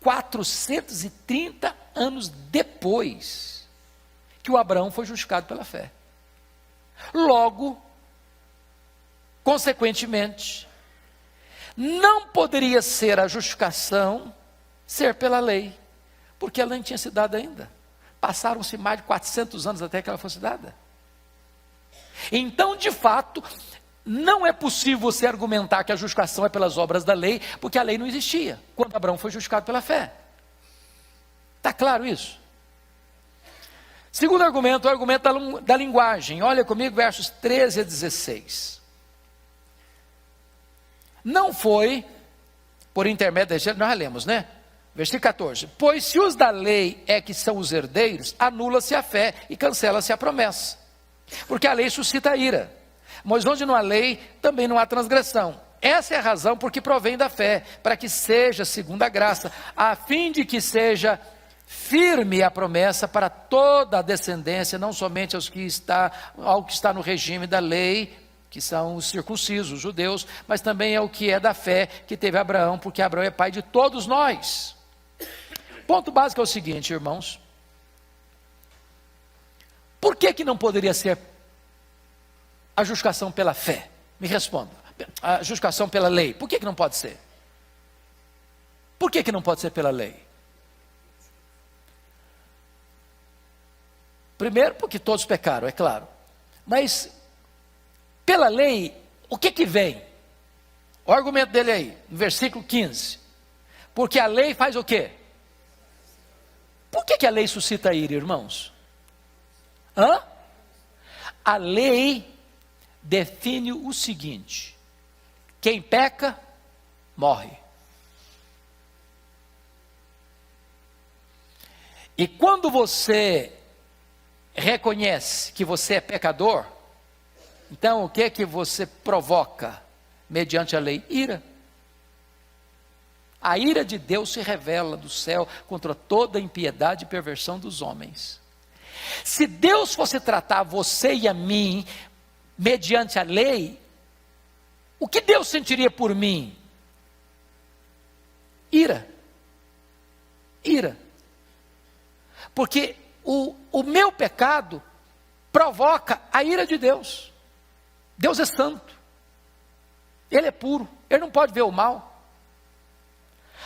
S1: 430 anos depois que o Abraão foi justificado pela fé. Logo, consequentemente, não poderia ser a justificação ser pela lei, porque ela não tinha sido dada ainda. Passaram-se mais de 400 anos até que ela fosse dada. Então, de fato, não é possível você argumentar que a justificação é pelas obras da lei, porque a lei não existia quando Abraão foi justificado pela fé. Está claro isso? Segundo argumento, o argumento da linguagem. Olha comigo, versos 13 a 16. Não foi por intermédio da... Nós já lemos, né? Versículo 14. Pois se os da lei é que são os herdeiros, anula-se a fé e cancela-se a promessa. Porque a lei suscita a ira. Mas onde não há lei, também não há transgressão. Essa é a razão por que provém da fé, para que seja segundo a graça, a fim de que seja firme a promessa para toda a descendência, não somente ao que está no regime da lei, que são os circuncisos, os judeus, mas também ao que é da fé que teve Abraão, porque Abraão é pai de todos nós. Ponto básico é o seguinte, irmãos. Por que não poderia ser a justificação pela fé? Me responda. A justificação pela lei. Por que não pode ser? Por que não pode ser pela lei? Primeiro, porque todos pecaram, é claro. Mas, pela lei, o que vem? O argumento dele aí, no versículo 15. Porque a lei faz o quê? Por que a lei suscita ira, irmãos? A lei define o seguinte: quem peca, morre. E quando você reconhece que você é pecador, então o que você provoca mediante a lei? Ira. A ira de Deus se revela do céu contra toda a impiedade e perversão dos homens. Se Deus fosse tratar você e a mim mediante a lei, o que Deus sentiria por mim? Ira. Ira. Porque o meu pecado provoca a ira de Deus. Deus é santo. Ele é puro. Ele não pode ver o mal.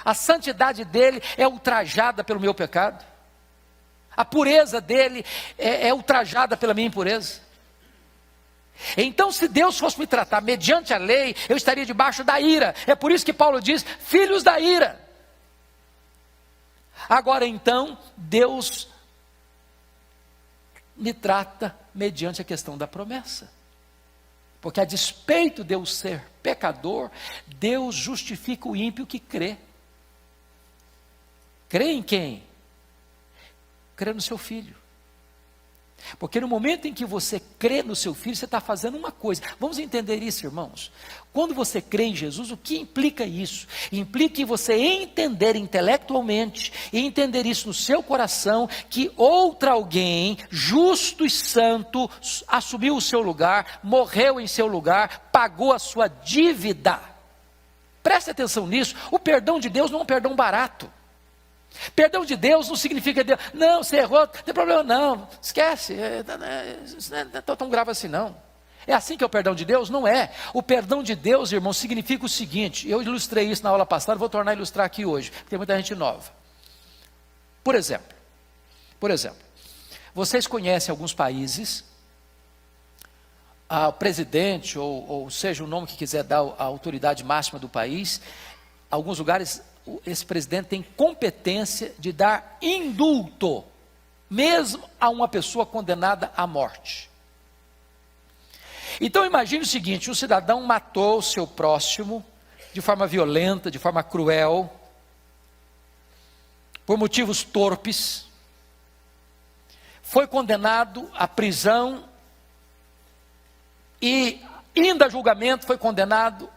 S1: A santidade dele é ultrajada pelo meu pecado. A pureza dele é ultrajada pela minha impureza. Então, se Deus fosse me tratar mediante a lei, eu estaria debaixo da ira. É por isso que Paulo diz: filhos da ira. Agora então, Deus me trata mediante a questão da promessa. Porque a despeito de eu ser pecador, Deus justifica o ímpio que crê. Crê em quem? Crê no seu filho. Porque no momento em que você crê no seu filho, você está fazendo uma coisa. Vamos entender isso, irmãos. Quando você crê em Jesus, o que implica isso? Implica em você entender intelectualmente, e entender isso no seu coração, que outra alguém, justo e santo, assumiu o seu lugar, morreu em seu lugar, pagou a sua dívida. Preste atenção nisso. O perdão de Deus não é um perdão barato. Perdão de Deus não significa Deus, não, você errou, não tem problema não, esquece, isso não é tão grave assim não. É assim que é o perdão de Deus? Não é. O perdão de Deus, irmão, significa o seguinte: eu ilustrei isso na aula passada, vou tornar a ilustrar aqui hoje, porque tem muita gente nova. Por exemplo, vocês conhecem alguns países, o presidente, ou seja o nome que quiser dar a autoridade máxima do país, alguns lugares esse presidente tem competência de dar indulto, mesmo a uma pessoa condenada à morte. Então imagine o seguinte: um cidadão matou o seu próximo de forma violenta, de forma cruel, por motivos torpes, foi condenado à prisão e, indo a julgamento, foi condenado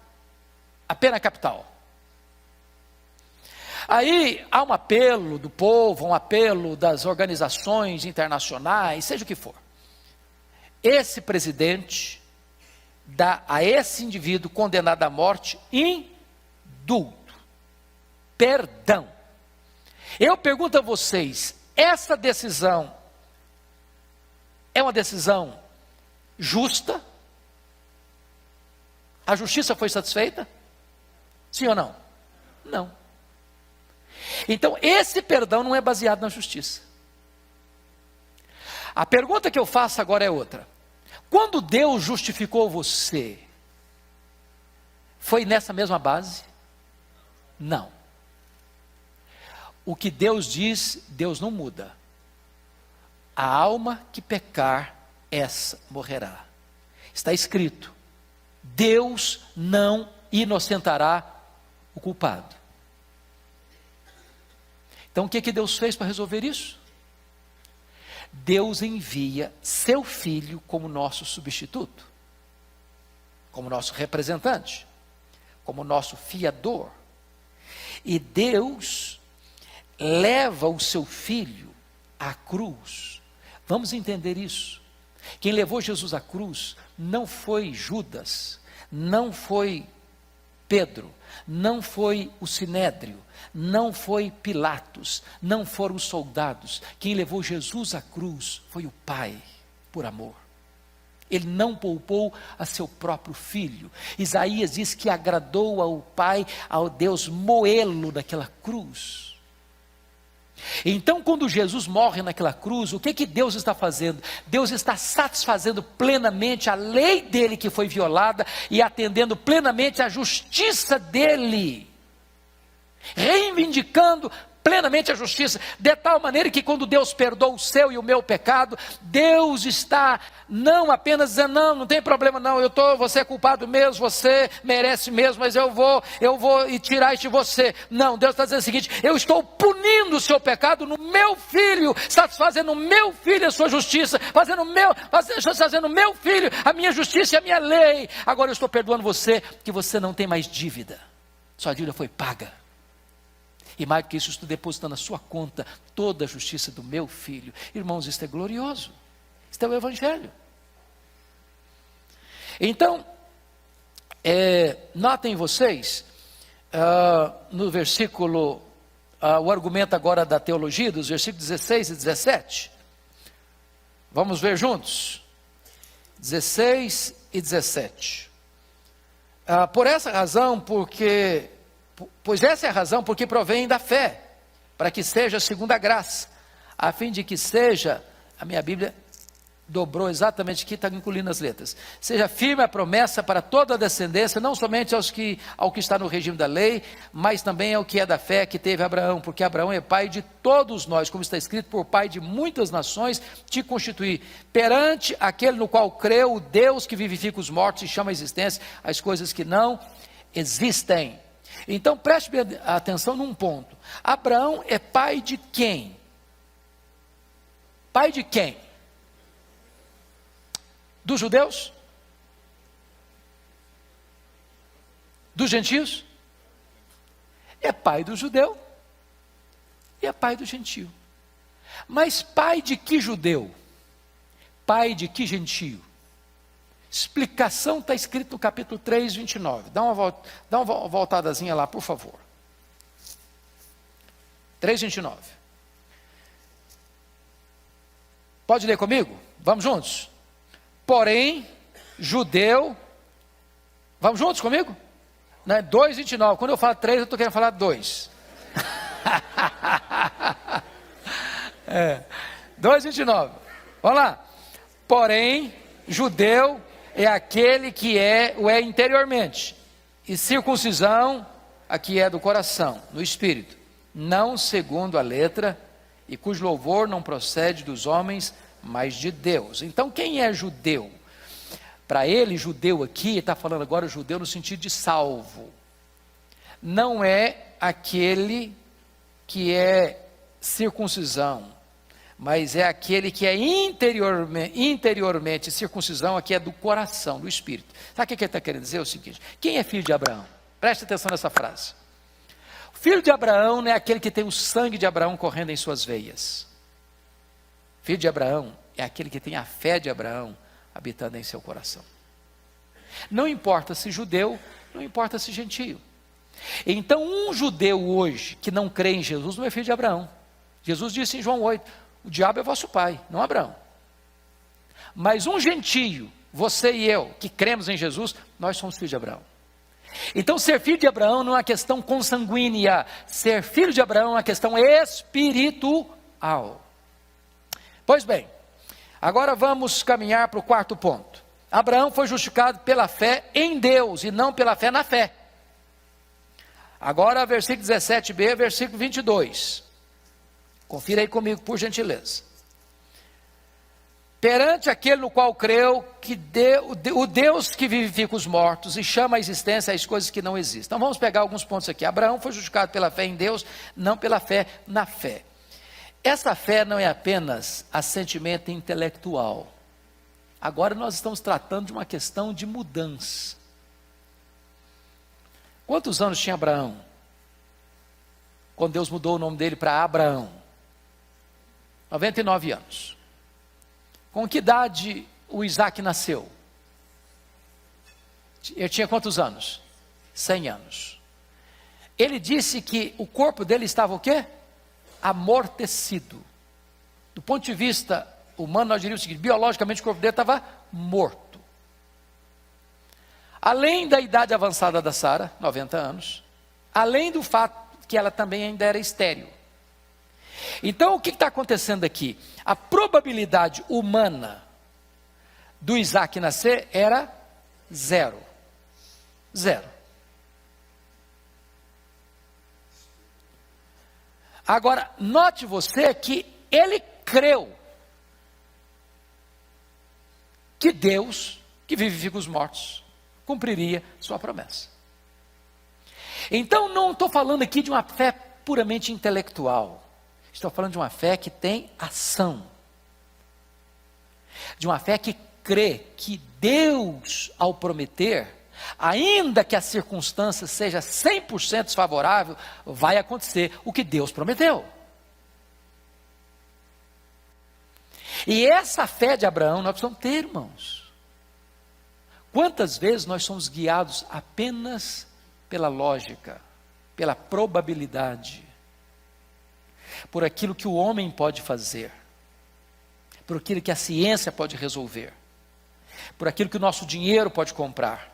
S1: à pena capital. Aí há um apelo do povo, um apelo das organizações internacionais, seja o que for. Esse presidente dá a esse indivíduo condenado à morte indulto, perdão. Eu pergunto a vocês, essa decisão é uma decisão justa? A justiça foi satisfeita? Sim ou não? Não. Então, esse perdão não é baseado na justiça. A pergunta que eu faço agora é outra. Quando Deus justificou você, foi nessa mesma base? Não. O que Deus diz, Deus não muda. A alma que pecar, essa morrerá. Está escrito: Deus não inocentará o culpado. Então o que Deus fez para resolver isso? Deus envia seu filho como nosso substituto, como nosso representante, como nosso fiador. E Deus leva o seu filho à cruz. Vamos entender isso. Quem levou Jesus à cruz não foi Judas, não foi Pedro, não foi o Sinédrio, não foi Pilatos, não foram os soldados. Quem levou Jesus à cruz foi o Pai, por amor. Ele não poupou a seu próprio filho. Isaías diz que agradou ao Pai, ao Deus, moê-lo naquela cruz. Então, quando Jesus morre naquela cruz, o que Deus está fazendo? Deus está satisfazendo plenamente a lei dele que foi violada e atendendo plenamente a justiça dele, reivindicando plenamente a justiça, de tal maneira que quando Deus perdoa o seu e o meu pecado, Deus está não apenas dizendo, não tem problema não, você é culpado mesmo, você merece mesmo, mas eu vou e tirar isso de você. Não, Deus está dizendo o seguinte, eu estou punindo o seu pecado no meu filho, satisfazendo o meu filho a sua justiça, fazendo o meu filho a minha justiça e a minha lei. Agora eu estou perdoando você, que você não tem mais dívida, sua dívida foi paga. E mais do que isso, estou depositando na sua conta toda a justiça do meu filho. Irmãos, isso é glorioso. Isso é o Evangelho. Então, notem vocês, no versículo, o argumento agora da teologia, dos versículos 16 e 17. Vamos ver juntos. 16 e 17. Por essa razão, pois essa é a razão porque provém da fé, para que seja segundo a graça, a fim de que seja, a minha Bíblia dobrou exatamente aqui, está incluindo as letras, seja firme a promessa para toda a descendência, não somente ao que está no regime da lei, mas também ao que é da fé que teve Abraão, porque Abraão é pai de todos nós, como está escrito, por pai de muitas nações, te constituí, perante aquele no qual creu, o Deus que vivifica os mortos e chama à existência as coisas que não existem. Então preste atenção num ponto. Abraão é pai de quem? Pai de quem? Dos judeus? Dos gentios? É pai do judeu e é pai do gentio. Mas pai de que judeu? Pai de que gentio? Explicação está escrito no capítulo 3, 29. Dá uma voltadazinha lá, por favor. 3, 29. Pode ler comigo? Vamos juntos? Porém, judeu... Vamos juntos comigo? 2, 29. Quando eu falo 3, eu estou querendo falar 2. 2, 29. Vamos lá. Porém, judeu... é aquele que o é interiormente, e circuncisão, a que é do coração, no espírito, não segundo a letra, e cujo louvor não procede dos homens, mas de Deus. Então quem é judeu? Para ele, judeu aqui, está falando agora judeu no sentido de salvo, não é aquele que é circuncisão, mas é aquele que é interiormente circuncisão, aqui é do coração, do espírito. Sabe o que ele está querendo dizer? É o seguinte, quem é filho de Abraão? Preste atenção nessa frase. O filho de Abraão não é aquele que tem o sangue de Abraão correndo em suas veias. Filho de Abraão é aquele que tem a fé de Abraão habitando em seu coração. Não importa se judeu, não importa se gentio. Então um judeu hoje que não crê em Jesus não é filho de Abraão. Jesus disse em João 8, o diabo é vosso pai, não Abraão. Mas um gentio, você e eu, que cremos em Jesus, nós somos filhos de Abraão. Então ser filho de Abraão não é uma questão consanguínea, ser filho de Abraão é uma questão espiritual. Pois bem, agora vamos caminhar para o quarto ponto. Abraão foi justificado pela fé em Deus e não pela fé na fé. Agora versículo 17b, versículo 22. Confira aí comigo, por gentileza. Perante aquele no qual creu, o Deus que vivifica os mortos e chama à existência as coisas que não existem. Então vamos pegar alguns pontos aqui. Abraão foi justificado pela fé em Deus, não pela fé na fé. Essa fé não é apenas assentimento intelectual. Agora nós estamos tratando de uma questão de mudança. Quantos anos tinha Abraão? Quando Deus mudou o nome dele para Abraão? 99 anos. Com que idade o Isaac nasceu? Ele tinha quantos anos? 100 anos. Ele disse que o corpo dele estava o quê? Amortecido. Do ponto de vista humano, nós diríamos o seguinte, biologicamente o corpo dele estava morto. Além da idade avançada da Sara, 90 anos, além do fato que ela também ainda era estéril. Então, o que está acontecendo aqui? A probabilidade humana do Isaac nascer era 0. 0. Agora, note você que ele creu que Deus, que vivifica os mortos, cumpriria sua promessa. Então, não estou falando aqui de uma fé puramente intelectual. Estou falando de uma fé que tem ação. De uma fé que crê que Deus, ao prometer, ainda que a circunstância seja 100% desfavorável, vai acontecer o que Deus prometeu. E essa fé de Abraão nós precisamos ter, irmãos. Quantas vezes nós somos guiados apenas pela lógica, pela probabilidade, por aquilo que o homem pode fazer, por aquilo que a ciência pode resolver, por aquilo que o nosso dinheiro pode comprar,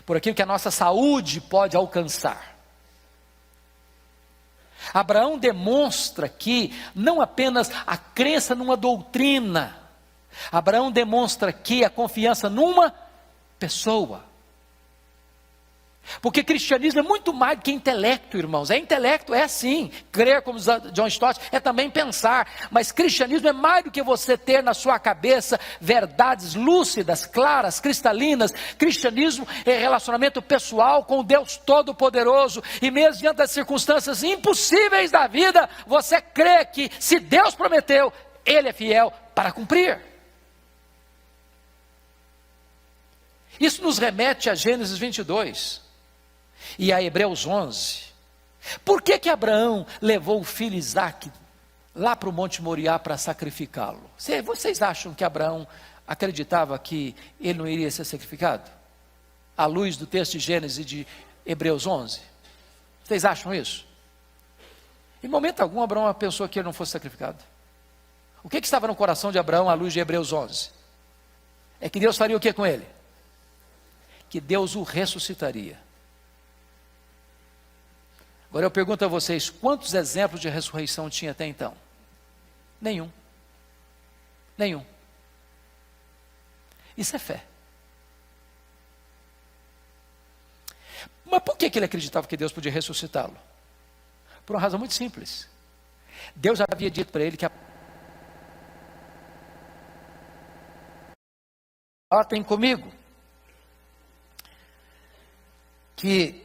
S1: por aquilo que a nossa saúde pode alcançar. Abraão demonstra aqui não apenas a crença numa doutrina, Abraão demonstra aqui a confiança numa pessoa. Porque cristianismo é muito mais do que intelecto, irmãos. É intelecto, é sim. Crer, como John Stott, é também pensar. Mas cristianismo é mais do que você ter na sua cabeça verdades lúcidas, claras, cristalinas. Cristianismo é relacionamento pessoal com o Deus Todo-Poderoso. E mesmo diante das circunstâncias impossíveis da vida, você crê que se Deus prometeu, Ele é fiel para cumprir. Isso nos remete a Gênesis 22. E a Hebreus 11, por que Abraão levou o filho Isaque lá para o Monte Moriá para sacrificá-lo? Vocês acham que Abraão acreditava que ele não iria ser sacrificado? À luz do texto de Gênesis e de Hebreus 11? Vocês acham isso? Em momento algum Abraão pensou que ele não fosse sacrificado. O que estava no coração de Abraão à luz de Hebreus 11? É que Deus faria o que com ele? Que Deus o ressuscitaria. Agora eu pergunto a vocês, quantos exemplos de ressurreição tinha até então? Nenhum. Nenhum. Isso é fé. Mas por que ele acreditava que Deus podia ressuscitá-lo? Por uma razão muito simples. Deus já havia dito para ele que Notem comigo que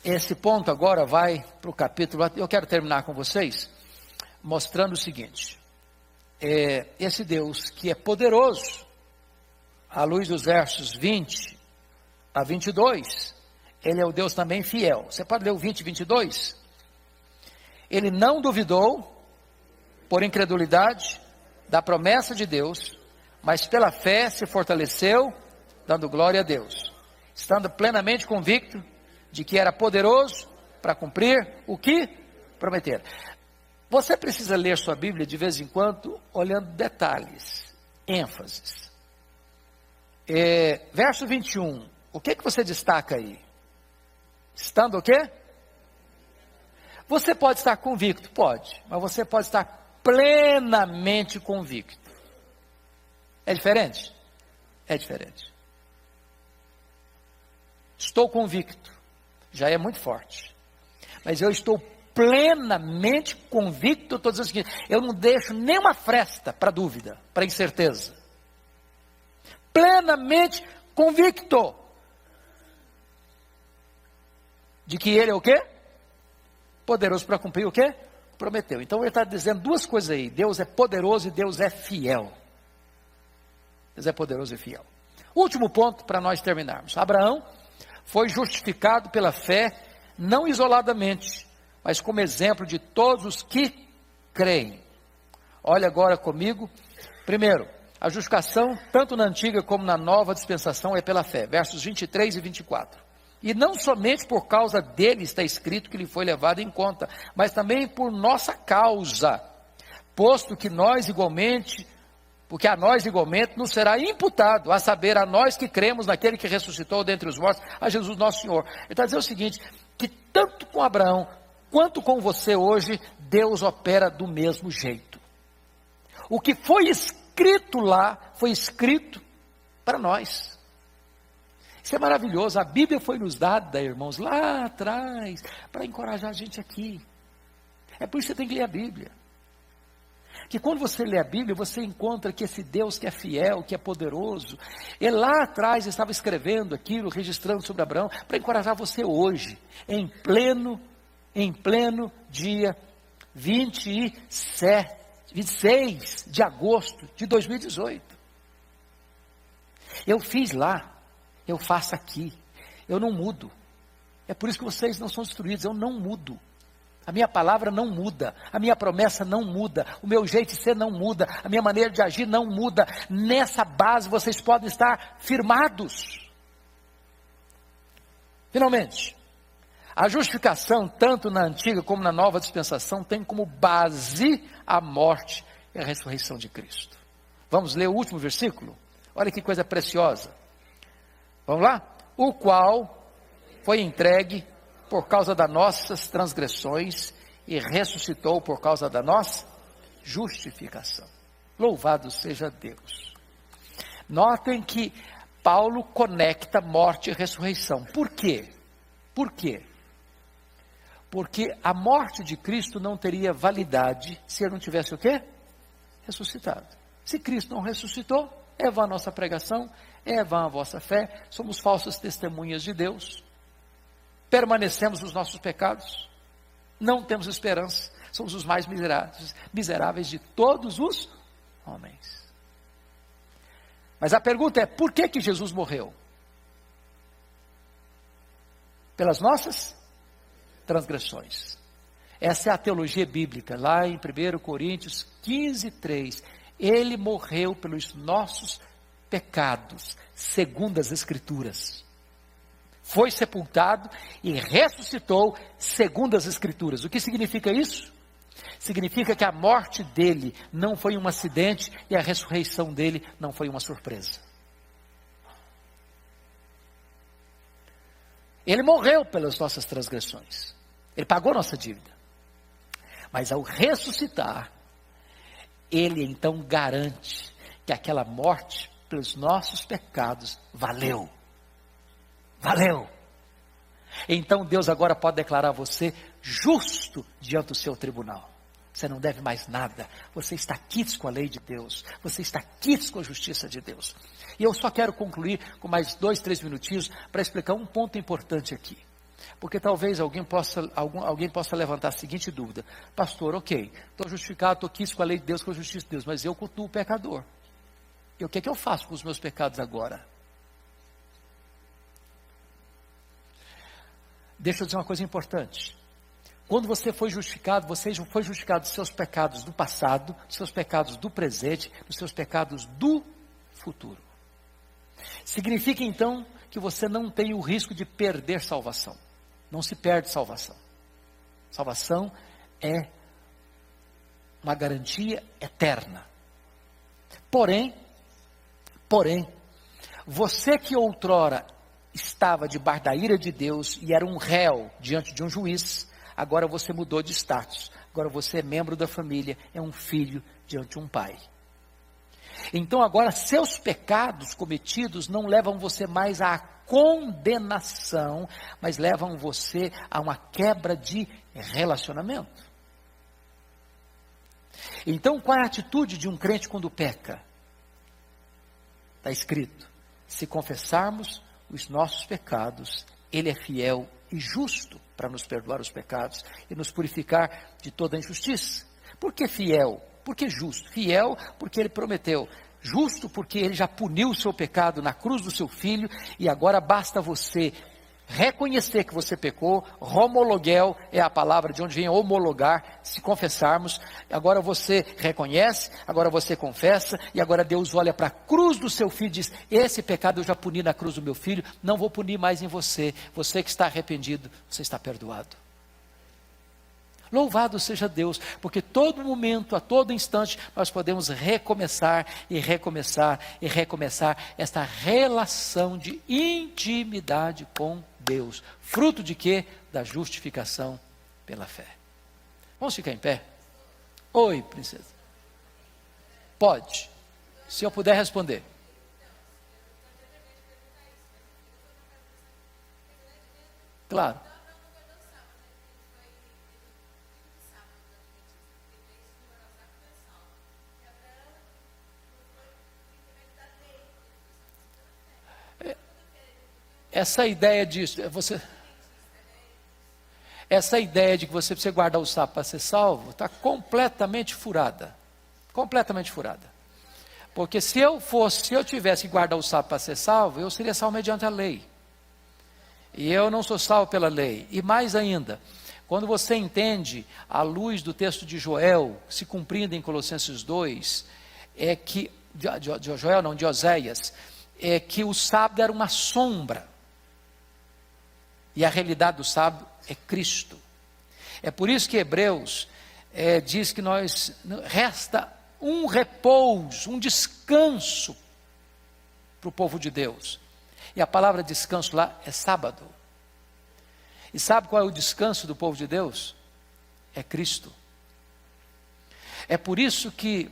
S1: esse ponto agora vai para o capítulo, eu quero terminar com vocês, mostrando o seguinte, esse Deus que é poderoso, à luz dos versos 20 a 22, Ele é o Deus também fiel. Você pode ler o 20 e 22? Ele não duvidou, por incredulidade, da promessa de Deus, mas pela fé se fortaleceu, dando glória a Deus, estando plenamente convicto de que era poderoso para cumprir o que prometer. Você precisa ler sua Bíblia de vez em quando, olhando detalhes, ênfases. Verso 21, o que você destaca aí? Estando o quê? Você pode estar convicto? Pode, mas você pode estar plenamente convicto. É diferente? É diferente. Estou convicto. Já é muito forte. Mas eu estou plenamente convicto, estou dizendo o seguinte, eu não deixo nenhuma fresta para dúvida, para incerteza. Plenamente convicto de que Ele é o quê? Poderoso para cumprir o quê? Prometeu. Então ele está dizendo duas coisas aí, Deus é poderoso e Deus é fiel. Deus é poderoso e fiel. Último ponto para nós terminarmos. Abraão foi justificado pela fé, não isoladamente, mas como exemplo de todos os que creem. Olha agora comigo. Primeiro, a justificação, tanto na antiga como na nova dispensação, é pela fé. Versos 23 e 24. E não somente por causa dele está escrito que ele foi levado em conta, mas também por nossa causa, posto que nós igualmente... Porque a nós igualmente nos será imputado, a saber, a nós que cremos naquele que ressuscitou dentre os mortos, a Jesus nosso Senhor. Ele está dizendo o seguinte, que tanto com Abraão, quanto com você hoje, Deus opera do mesmo jeito. O que foi escrito lá, foi escrito para nós. Isso é maravilhoso. A Bíblia foi nos dada, irmãos, lá atrás, para encorajar a gente aqui. É por isso que você tem que ler a Bíblia. Que quando você lê a Bíblia, você encontra que esse Deus que é fiel, que é poderoso, ele lá atrás estava escrevendo aquilo, registrando sobre Abraão, para encorajar você hoje, em pleno dia 26 de agosto de 2018. Eu fiz lá, eu faço aqui, eu não mudo. É por isso que vocês não são destruídos, eu não mudo. A minha palavra não muda, a minha promessa não muda, o meu jeito de ser não muda, a minha maneira de agir não muda. Nessa base vocês podem estar firmados. Finalmente, a justificação, tanto na antiga como na nova dispensação, tem como base a morte e a ressurreição de Cristo. Vamos ler o último versículo? Olha que coisa preciosa. Vamos lá? O qual foi entregue por causa das nossas transgressões e ressuscitou por causa da nossa justificação. Louvado seja Deus. Notem que Paulo conecta morte e ressurreição. Por quê? Por quê? Porque a morte de Cristo não teria validade se ele não tivesse o quê? Ressuscitado. Se Cristo não ressuscitou, é vã a nossa pregação, é vã a vossa fé, somos falsas testemunhas de Deus. Permanecemos nos nossos pecados, não temos esperança, somos os mais miseráveis de todos os homens. Mas a pergunta é, por que Jesus morreu? Pelas nossas transgressões. Essa é a teologia bíblica, lá em 1 Coríntios 15:3. Ele morreu pelos nossos pecados, segundo as Escrituras. Foi sepultado e ressuscitou segundo as Escrituras. O que significa isso? Significa que a morte dele não foi um acidente e a ressurreição dele não foi uma surpresa. Ele morreu pelas nossas transgressões. Ele pagou nossa dívida. Mas ao ressuscitar, ele então garante que aquela morte pelos nossos pecados valeu. Valeu. Então Deus agora pode declarar você justo diante do seu tribunal. Você não deve mais nada. Você está quites com a lei de Deus. Você está quites com a justiça de Deus. E eu só quero concluir com mais 2, 3 minutinhos para explicar um ponto importante aqui. Porque talvez alguém possa levantar a seguinte dúvida. Pastor, ok, estou justificado, estou quites com a lei de Deus, com a justiça de Deus, mas eu cultuo o pecador. E o que é que eu faço com os meus pecados agora? Deixa eu dizer uma coisa importante. Quando você foi justificado dos seus pecados do passado, dos seus pecados do presente, dos seus pecados do futuro. Significa então que você não tem o risco de perder salvação. Não se perde salvação. Salvação é uma garantia eterna. Porém, você que outrora estava debaixo da ira de Deus e era um réu diante de um juiz, agora você mudou de status. Agora você é membro da família, é um filho diante de um pai. Então agora seus pecados cometidos não levam você mais à condenação, mas levam você a uma quebra de relacionamento. Então qual é a atitude de um crente quando peca? Está escrito, se confessarmos os nossos pecados, Ele é fiel e justo para nos perdoar os pecados e nos purificar de toda injustiça. Por que fiel? Por que justo? Fiel porque Ele prometeu. Justo porque Ele já puniu o seu pecado na cruz do seu Filho e agora basta você reconhecer que você pecou. Homologuel é a palavra de onde vem homologar, se confessarmos. Agora você reconhece, agora você confessa, e agora Deus olha para a cruz do seu filho e diz, esse pecado eu já puni na cruz do meu filho, não vou punir mais em você. Você que está arrependido, você está perdoado. Louvado seja Deus, porque todo momento, a todo instante, nós podemos recomeçar e recomeçar e recomeçar esta relação de intimidade com Deus. Fruto de quê? Da justificação pela fé. Vamos ficar em pé? Oi, princesa. Pode, se eu puder responder. Claro. Essa ideia disso, essa ideia de que você precisa guardar o sábado para ser salvo, está completamente furada. Completamente furada. Porque se eu tivesse que guardar o sábado para ser salvo, eu seria salvo mediante a lei. E eu não sou salvo pela lei. E mais ainda, quando você entende, à luz do texto de Joel, se cumprindo em Colossenses 2, é que, de Oséias, é que o sábado era uma sombra. E a realidade do sábado é Cristo. É por isso que Hebreus diz que resta um repouso, um descanso para o povo de Deus. E a palavra descanso lá é sábado. E sabe qual é o descanso do povo de Deus? É Cristo. É por isso que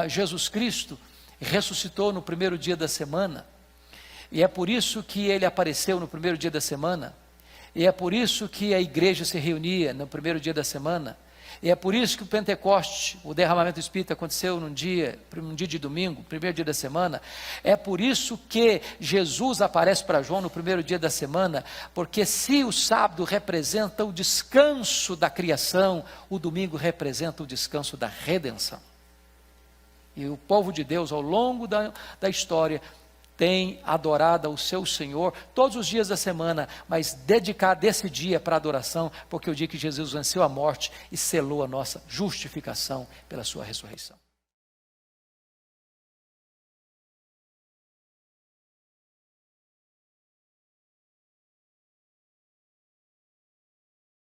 S1: Jesus Cristo ressuscitou no primeiro dia da semana. E é por isso que ele apareceu no primeiro dia da semana. E é por isso que a igreja se reunia no primeiro dia da semana. E é por isso que o Pentecoste, o derramamento do Espírito aconteceu num dia de domingo, primeiro dia da semana. É por isso que Jesus aparece para João no primeiro dia da semana, porque se o sábado representa o descanso da criação, o domingo representa o descanso da redenção. E o povo de Deus, ao longo da história, tem adorado ao seu Senhor todos os dias da semana, mas dedicado esse dia para adoração, porque é o dia que Jesus venceu a morte e selou a nossa justificação pela sua ressurreição.